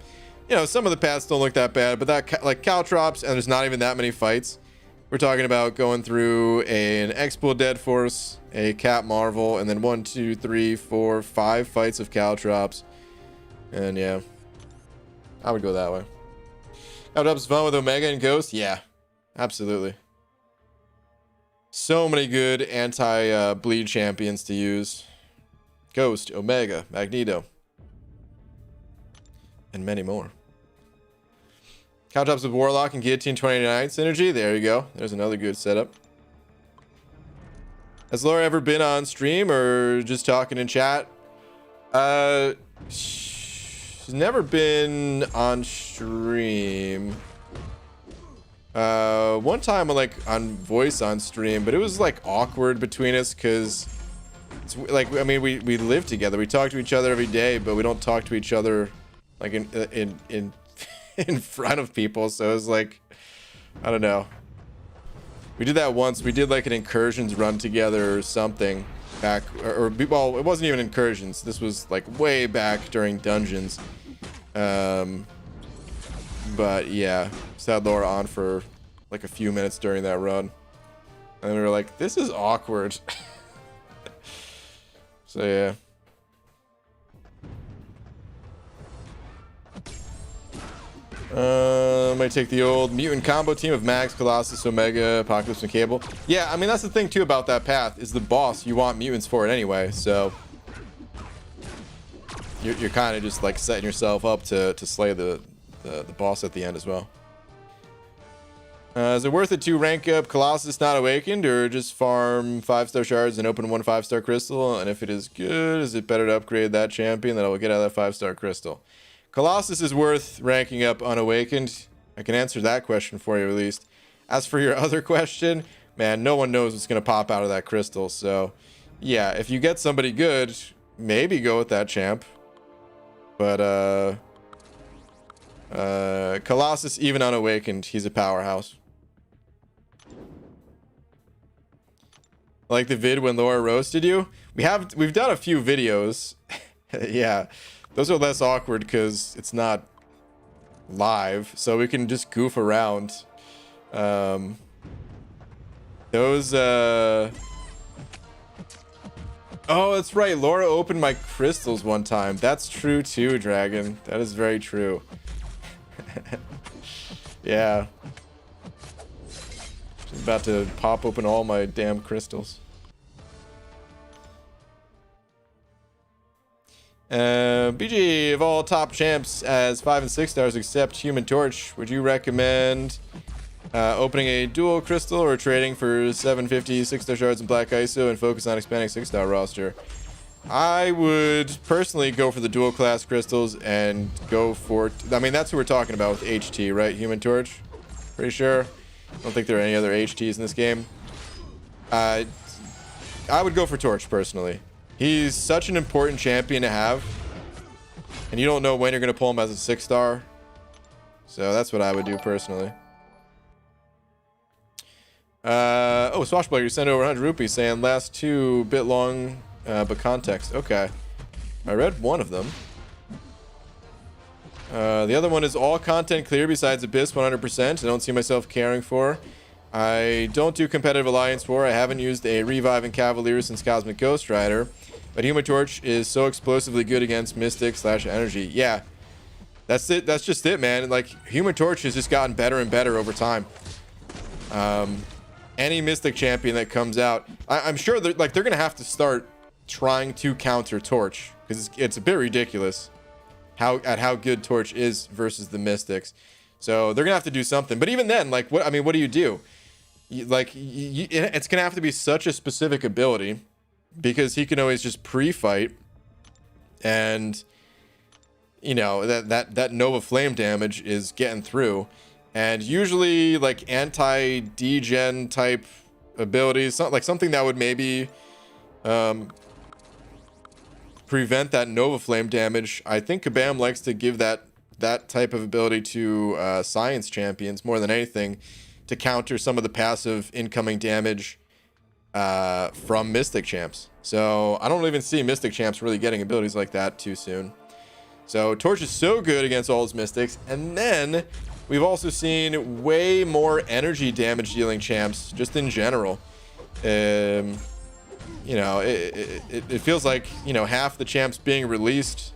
you know, some of the paths don't look that bad, but that, like, Caltrops, and there's not even that many fights. We're talking about going through an Expo Dead Force, a Cap Marvel, and then 1, 2, 3, 4, 5 fights of Caltrops. And yeah, I would go that way. Caltrops is fun with Omega and Ghost? Yeah, absolutely. So many good anti-bleed champions to use. Ghost, Omega, Magneto, and many more. Caltrops with Warlock and Guillotine 29 synergy. There you go. There's another good setup. Has Laura ever been on stream or just talking in chat? She's never been on stream. One time on voice on stream, but it was like awkward between us because it's like, I mean, we live together. We talk to each other every day, but we don't talk to each other like in front of people. So it was like, I don't know. We did that once. We did like an incursions run together or something back, or well, it wasn't even incursions. This was like way back during dungeons. But yeah, just had Laura on for like a few minutes during that run, and we were like, this is awkward. So yeah. Might take the old mutant combo team of Max, Colossus, Omega, Apocalypse, and Cable. Yeah, I mean, that's the thing too about that path, is the boss, you want mutants for it anyway, so you're kind of just like setting yourself up to slay the boss at the end as well. Is it worth it to rank up Colossus Not Awakened, or just farm 5-star shards and open 1 5-star crystal? And if it is good, is it better to upgrade that champion that I will get out of that 5-star crystal? Colossus is worth ranking up Unawakened. I can answer that question for you at least. As for your other question, man, no one knows what's going to pop out of that crystal. So yeah, if you get somebody good, maybe go with that champ. But Colossus, even Unawakened, he's a powerhouse. Like the vid when Laura roasted you? We've done a few videos. Yeah. Those are less awkward because it's not live, so we can just goof around. Oh, that's right. Laura opened my crystals one time. That's true too, Dragon. That is very true. Yeah. She's about to pop open all my damn crystals. BG, of all top champs as 5 and 6 stars except Human Torch, would you recommend opening a dual crystal or trading for 750 6-star shards and black ISO and focus on expanding 6-star roster? I would personally go for the dual class crystals and go for, I mean, that's who we're talking about with HT, right? Human Torch? Pretty sure. I don't think there are any other HTs in this game. I would go for Torch personally. He's such an important champion to have, and you don't know when you're going to pull him as a 6-star. So that's what I would do personally. Oh, Swashbuckler, you sent over 100 rupees saying last 2 bit long, but context. Okay. I read one of them. The other one is all content clear besides Abyss 100%. I don't see myself caring for. I don't do competitive Alliance War. I haven't used a Revive and Cavalier since Cosmic Ghost Rider. But Human Torch is so explosively good against Mystic / Energy. Yeah. That's it. That's just it, man. Like, Human Torch has just gotten better and better over time. Any Mystic champion that comes out, I'm sure they're going to have to start trying to counter Torch. Because it's a bit ridiculous how good Torch is versus the Mystics. So they're going to have to do something. But even then, like, what do you do? It's going to have to be such a specific ability. Because he can always just pre-fight, and you know that Nova Flame damage is getting through, and usually like anti-degen type abilities, like something that would maybe prevent that Nova Flame damage. I think Kabam likes to give that type of ability to science champions more than anything, to counter some of the passive incoming damage from Mystic champs. So I don't even see Mystic champs really getting abilities like that too soon. So Torch is so good against all his Mystics. And then we've also seen way more energy damage dealing champs just in general. You know, it feels like, you know, half the champs being released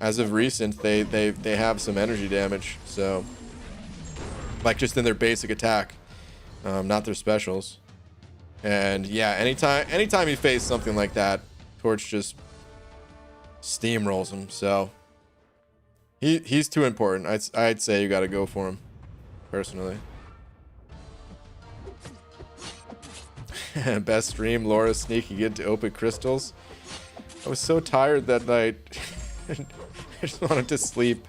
as of recent, they have some energy damage. So like just in their basic attack, not their specials. And yeah, anytime you face something like that, Torch just steamrolls him. So he's too important. I'd say you got to go for him, personally. Best stream, Laura sneaking into open crystals. I was so tired that night. I just wanted to sleep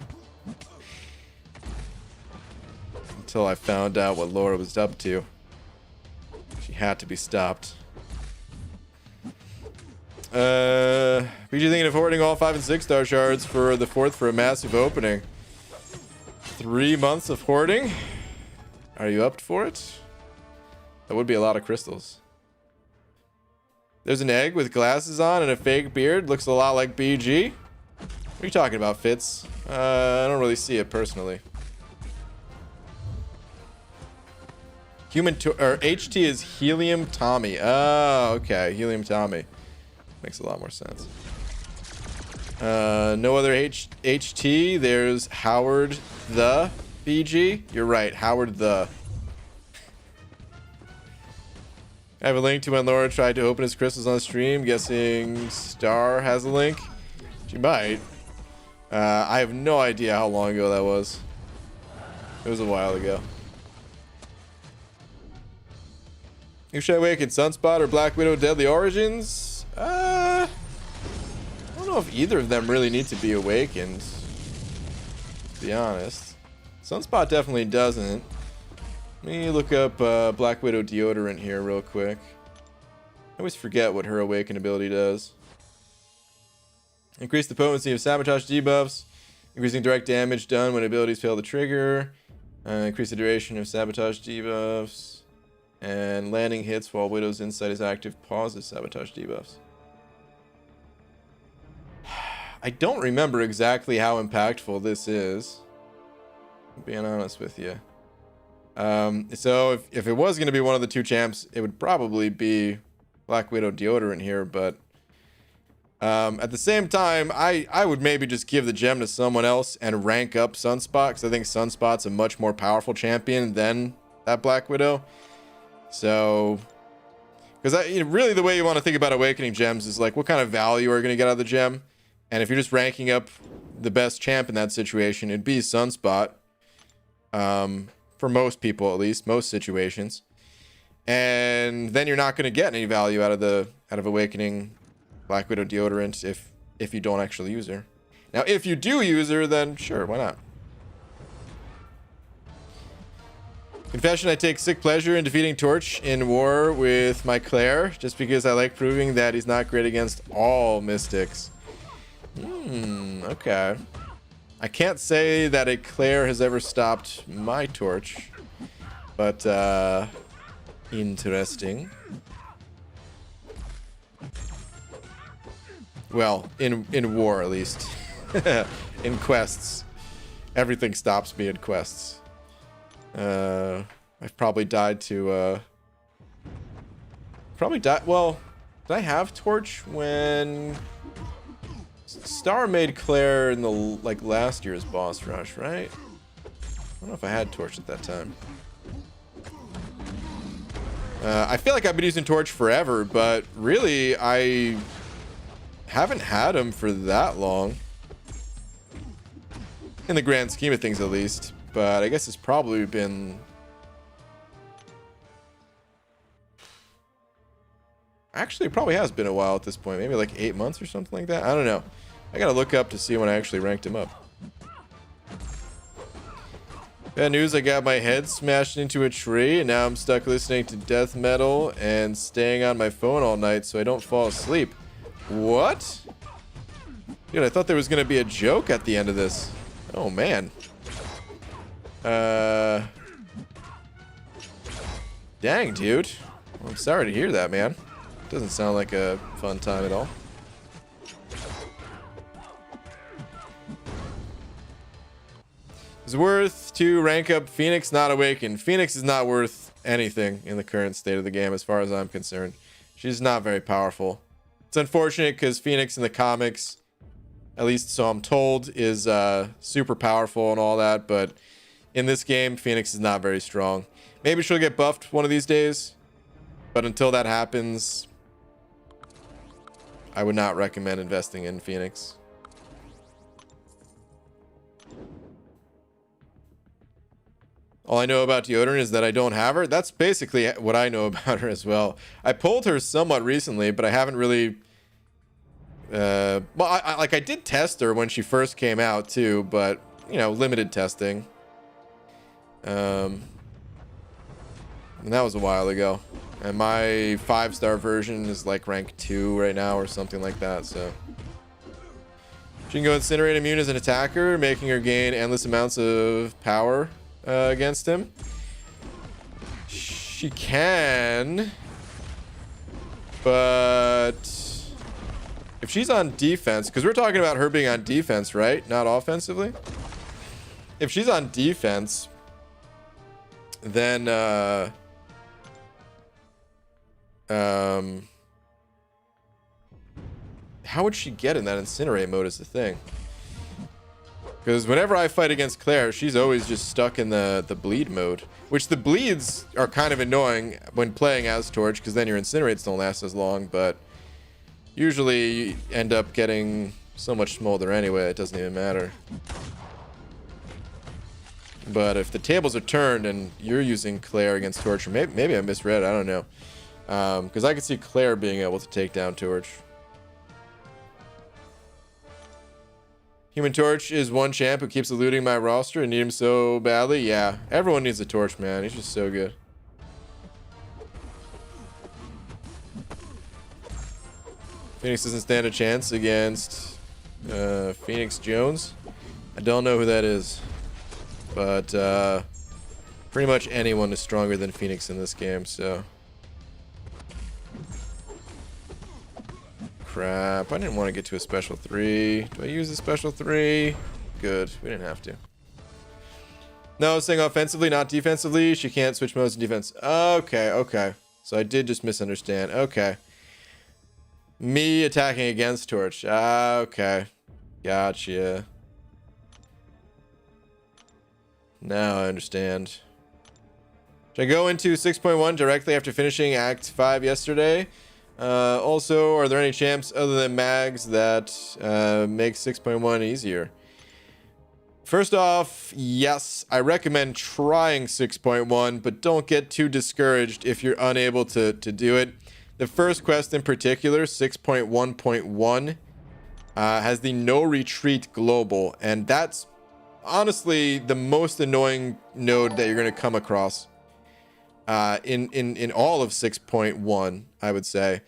until I found out what Laura was up to. She had to be stopped. BG thinking of hoarding all 5 and 6-star shards for the 4th for a massive opening. 3 months of hoarding? Are you up for it? That would be a lot of crystals. There's an egg with glasses on and a fake beard. Looks a lot like BG. What are you talking about, Fitz? I don't really see it personally. HT is Helium Tommy. Oh, okay. Helium Tommy. Makes a lot more sense. No other HT. There's Howard the BG. You're right. Howard the. I have a link to when Laura tried to open his crystals on stream. Guessing Star has a link. She might. I have no idea how long ago that was. It was a while ago. Who should I awaken? Sunspot or Black Widow Deadly Origins? I don't know if either of them really need to be awakened, to be honest. Sunspot definitely doesn't. Let me look up Black Widow Deodorant here real quick. I always forget what her awaken ability does. Increase the potency of sabotage debuffs. Increasing direct damage done when abilities fail to trigger. Increase the duration of sabotage debuffs. And landing hits while Widow's Insight is active pauses sabotage debuffs. I don't remember exactly how impactful this is, being honest with you. So if it was going to be one of the 2 champs, it would probably be Black Widow Deodorant here, but at the same time, I would maybe just give the gem to someone else and rank up Sunspot, because I think Sunspot's a much more powerful champion than that Black Widow. So, because really the way you want to think about awakening gems is like what kind of value are you going to get out of the gem, And if you're just ranking up the best champ in that situation, it'd be Sunspot. For most people, at least, most situations. And then you're not going to get any value out of Awakening Black Widow deodorant if you don't actually use her. Now, if you do use her, then sure, why not? Confession, I take sick pleasure in defeating Torch in war with my Claire, just because I like proving that he's not great against all mystics. Okay. I can't say that a Claire has ever stopped my Torch, but interesting. Well, in war at least. In quests. Everything stops me in quests. I've probably died to well, did I have Torch when Star made Claire in the last year's boss rush, right? I don't know if I had Torch at that time. I feel like I've been using Torch forever, but really I haven't had him for that long. In the grand scheme of things, at least. But I guess it's probably been... Actually, it probably has been a while at this point. Maybe like 8 months or something like that. I don't know. I gotta look up to see when I actually ranked him up. Bad news, I got my head smashed into a tree, and now I'm stuck listening to death metal and staying on my phone all night so I don't fall asleep. What? Dude, I thought there was gonna be a joke at the end of this. Oh, man. Dang, dude. Well, I'm sorry to hear that, man. Doesn't sound like a fun time at all. It's worth to rank up Phoenix, not Awaken. Phoenix is not worth anything in the current state of the game, as far as I'm concerned. She's not very powerful. It's unfortunate because Phoenix in the comics, at least so I'm told, is super powerful and all that, but in this game, Phoenix is not very strong. Maybe she'll get buffed one of these days, but until that happens, I would not recommend investing in Phoenix. All I know about deodorant is that I don't have her. That's basically what I know about her as well. I pulled her somewhat recently, but I haven't really... well, I did test her when she first came out too, but, you know, limited testing. And that was a while ago. And my 5-star version is like rank 2 right now or something like that, so... She can go Incinerate immune as an attacker, making her gain endless amounts of power against him. She can... But... If she's on defense, because we're talking about her being on defense, right? Not offensively. If she's on defense, then how would she get in that Incinerate mode is the thing. Because whenever I fight against Claire, she's always just stuck in the bleed mode. Which the bleeds are kind of annoying when playing as Torch, because then your Incinerates don't last as long, but usually you end up getting so much smolder anyway, it doesn't even matter. But if the tables are turned and you're using Claire against Torch, or maybe I misread, I don't know. Because I could see Claire being able to take down Torch. Human Torch is one champ who keeps eluding my roster and need him so badly. Yeah, everyone needs a Torch, man. He's just so good. Phoenix doesn't stand a chance against Phoenix Jones. I don't know who that is. But pretty much anyone is stronger than Phoenix in this game, so... Crap, I didn't want to get to a special 3. Do I use a special 3? Good, we didn't have to. No, I was saying offensively, not defensively. She can't switch modes in defense. Okay, okay. So I did just misunderstand. Okay. Me attacking against Torch. Okay. Gotcha. Now I understand. Should I go into 6.1 directly after finishing Act 5 yesterday? Also, are there any champs other than mags that make 6.1 easier? First off, yes, I recommend trying 6.1, but don't get too discouraged if you're unable to do it. The first quest in particular, 6.1.1, has the no retreat global, and that's honestly the most annoying node that you're going to come across in all of 6.1, I would say.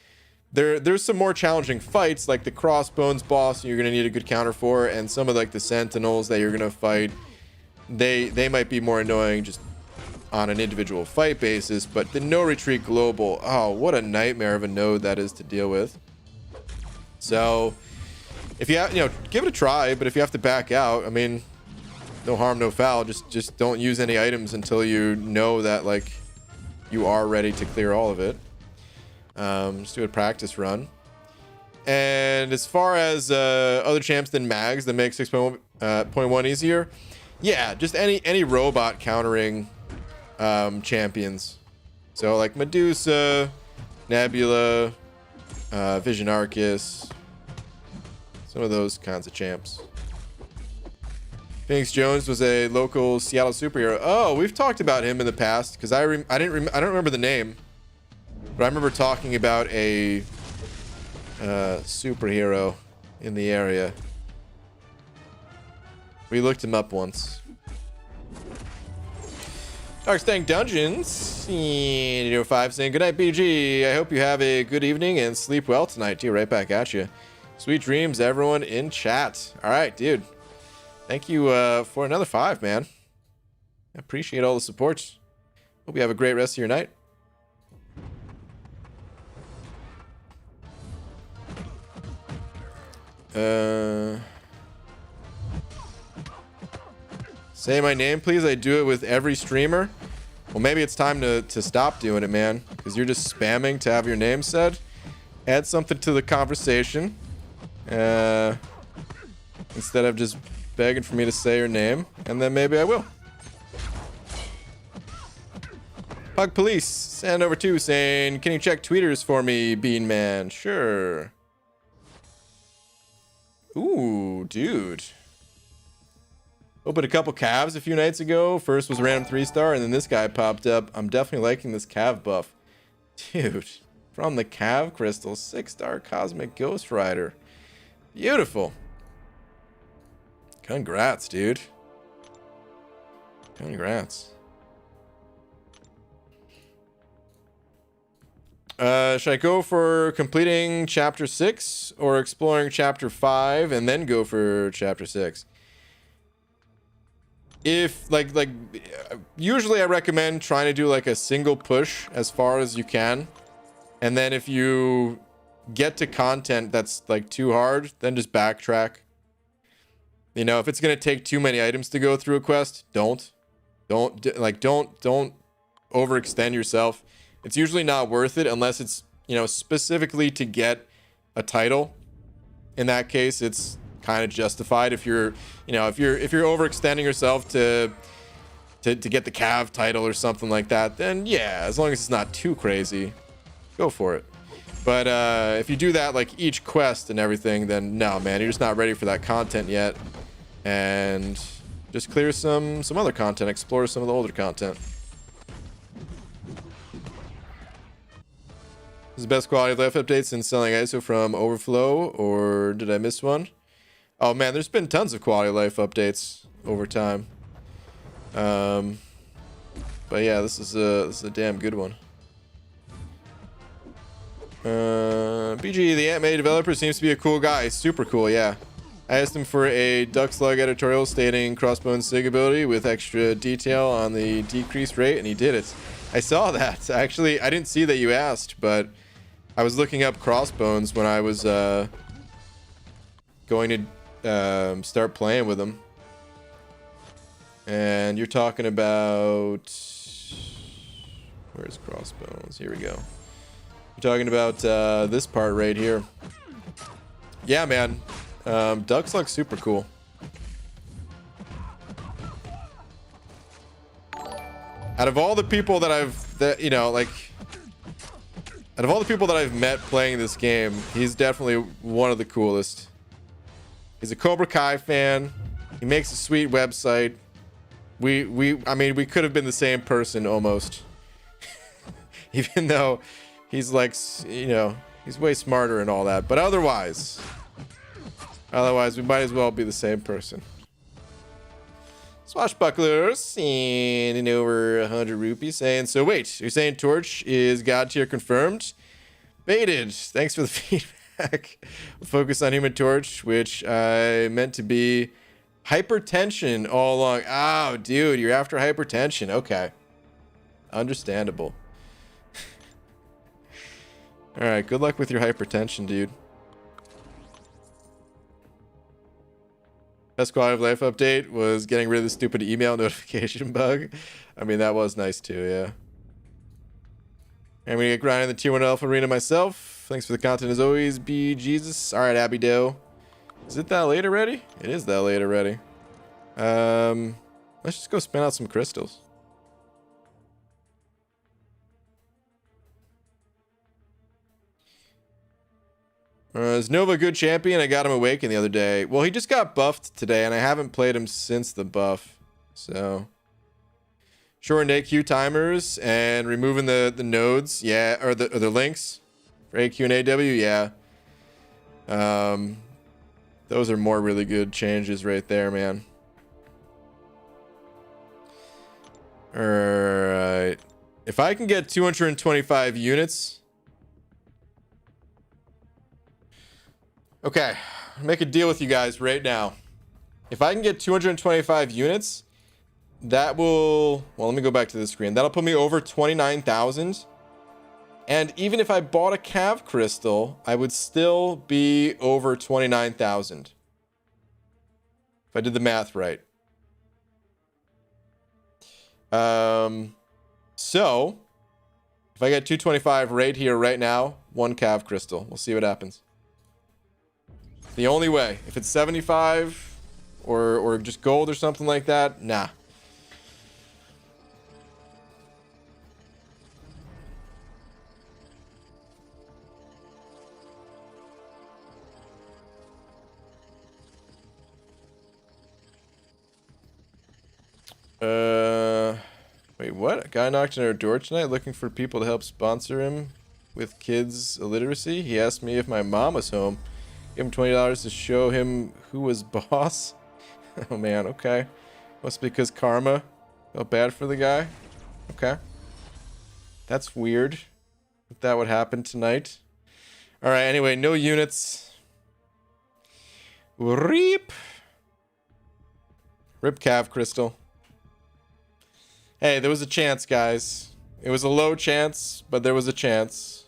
There's some more challenging fights, like the crossbones boss you're going to need a good counter for, and some of like the sentinels that you're going to fight. They might be more annoying just on an individual fight basis, but the no retreat global, oh, what a nightmare of a node that is to deal with. So if you have, give it a try, but if you have to back out, I mean, no harm, no foul. Just don't use any items until you know that like you are ready to clear all of it. Just do a practice run. And as far as other champs than mags that make 6.1 easier, yeah, just any robot countering champions. So like Medusa, Nebula, Vision Arcus, some of those kinds of champs. Phoenix Jones was a local Seattle superhero. Oh, we've talked about him in the past because I don't remember the name, but I remember talking about a superhero in the area. We looked him up once. Darkstank Dungeons 5 saying good night, BG. I hope you have a good evening and sleep well tonight, too. Right back at you. Sweet dreams, everyone in chat. All right, dude. Thank you for another 5, man. I appreciate all the support. Hope you have a great rest of your night. Say my name, please. I do it with every streamer. Well, maybe it's time to stop doing it, man, because you're just spamming to have your name said. Add something to the conversation. Instead of just begging for me to say your name, and then maybe I will. Pug Police, send over 2 saying, can you check tweeters for me, Bean Man? Sure. Ooh, dude. Opened a couple calves a few nights ago. First was a random 3-star, and then this guy popped up. I'm definitely liking this calf buff. Dude, from the calf crystal, 6-star Cosmic Ghost Rider. Beautiful. Congrats, dude. Congrats. Should I go for completing chapter 6 or exploring chapter 5 and then go for chapter 6? If like usually I recommend trying to do like a single push as far as you can, and then if you get to content that's like too hard, then just backtrack. You know, if it's gonna take too many items to go through a quest, don't overextend yourself. It's usually not worth it unless it's, specifically to get a title. In that case, it's kind of justified. If you're overextending yourself to get the Cav title or something like that, then yeah, as long as it's not too crazy, go for it. But if you do that like each quest and everything, then no, man, you're just not ready for that content yet. And just clear some other content, explore some of the older content. This is the best quality of life updates since selling ISO from Overflow, or did I miss one? Oh man, there's been tons of quality of life updates over time. But yeah, this is a damn good one. BG, the Ant-May developer, seems to be a cool guy. Super cool, yeah. I asked him for a Duck Slug editorial stating Crossbone's SIG ability with extra detail on the decreased rate, and he did it. I saw that. Actually, I didn't see that you asked, but I was looking up Crossbones when I was going to start playing with him. And you're talking about... Where's Crossbones? Here we go. You're talking about this part right here. Yeah, man. Duck Slug's super cool. Out of all the people that Out of all the people that I've met playing this game, he's definitely one of the coolest. He's a Cobra Kai fan. He makes a sweet website. I mean, we could have been the same person almost. Even though he's like, you know, he's way smarter and all that. But otherwise, we might as well be the same person. Swashbuckler sending over 100 rupees saying, so wait, you're saying Torch is God tier confirmed? Baited. Thanks for the feedback. We'll focus on Human Torch, which I meant to be hypertension all along. Oh, dude, you're after hypertension. Okay. Understandable. All right, good luck with your hypertension, dude. Best quality of life update was getting rid of the stupid email notification bug. I mean, that was nice too, yeah. I'm gonna get grinding the tier 1 Alpha Arena myself. Thanks for the content as always, be Jesus. All right, Abby Doe. Is it that late already? It is that late already. Let's just go spin out some crystals. Is Nova a good champion? I got him awakened the other day. Well, he just got buffed today, and I haven't played him since the buff. So, shortened AQ timers and removing the nodes, yeah, or the links for AQ and AW, yeah. Those are more really good changes right there, man. All right, if I can get 225 units. Okay, make a deal with you guys right now. If I can get 225 units, that will... Well, let me go back to the screen. That'll put me over 29,000. And even if I bought a Cav Crystal, I would still be over 29,000. If I did the math right. So, if I get 225 right here, right now, one Cav Crystal. We'll see what happens. The only way. If it's 75 or just gold or something like that, nah. Wait, what? A guy knocked on our door tonight looking for people to help sponsor him with kids' illiteracy. He asked me if my mom was home. Give him $20 to show him who was boss. Oh man, okay. Must be because karma felt bad for the guy. Okay. That's weird. That would happen tonight. Alright, anyway, no units. Rip. Rip Cav Crystal. Hey, there was a chance, guys. It was a low chance, but there was a chance.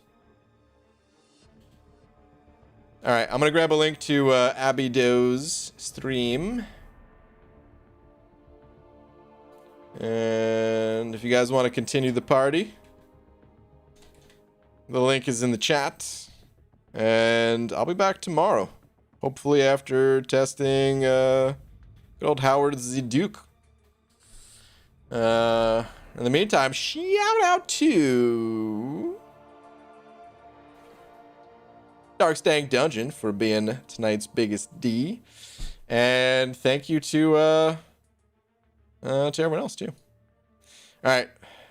All right, I'm gonna grab a link to Abby Doe's stream, and if you guys want to continue the party, the link is in the chat, and I'll be back tomorrow, hopefully after testing good old Howard the Duke. In the meantime, shout out to Darkstank Dungeon for being tonight's biggest D, and thank you to everyone else too. All right,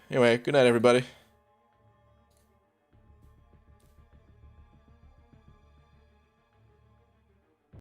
anyway, good night everybody.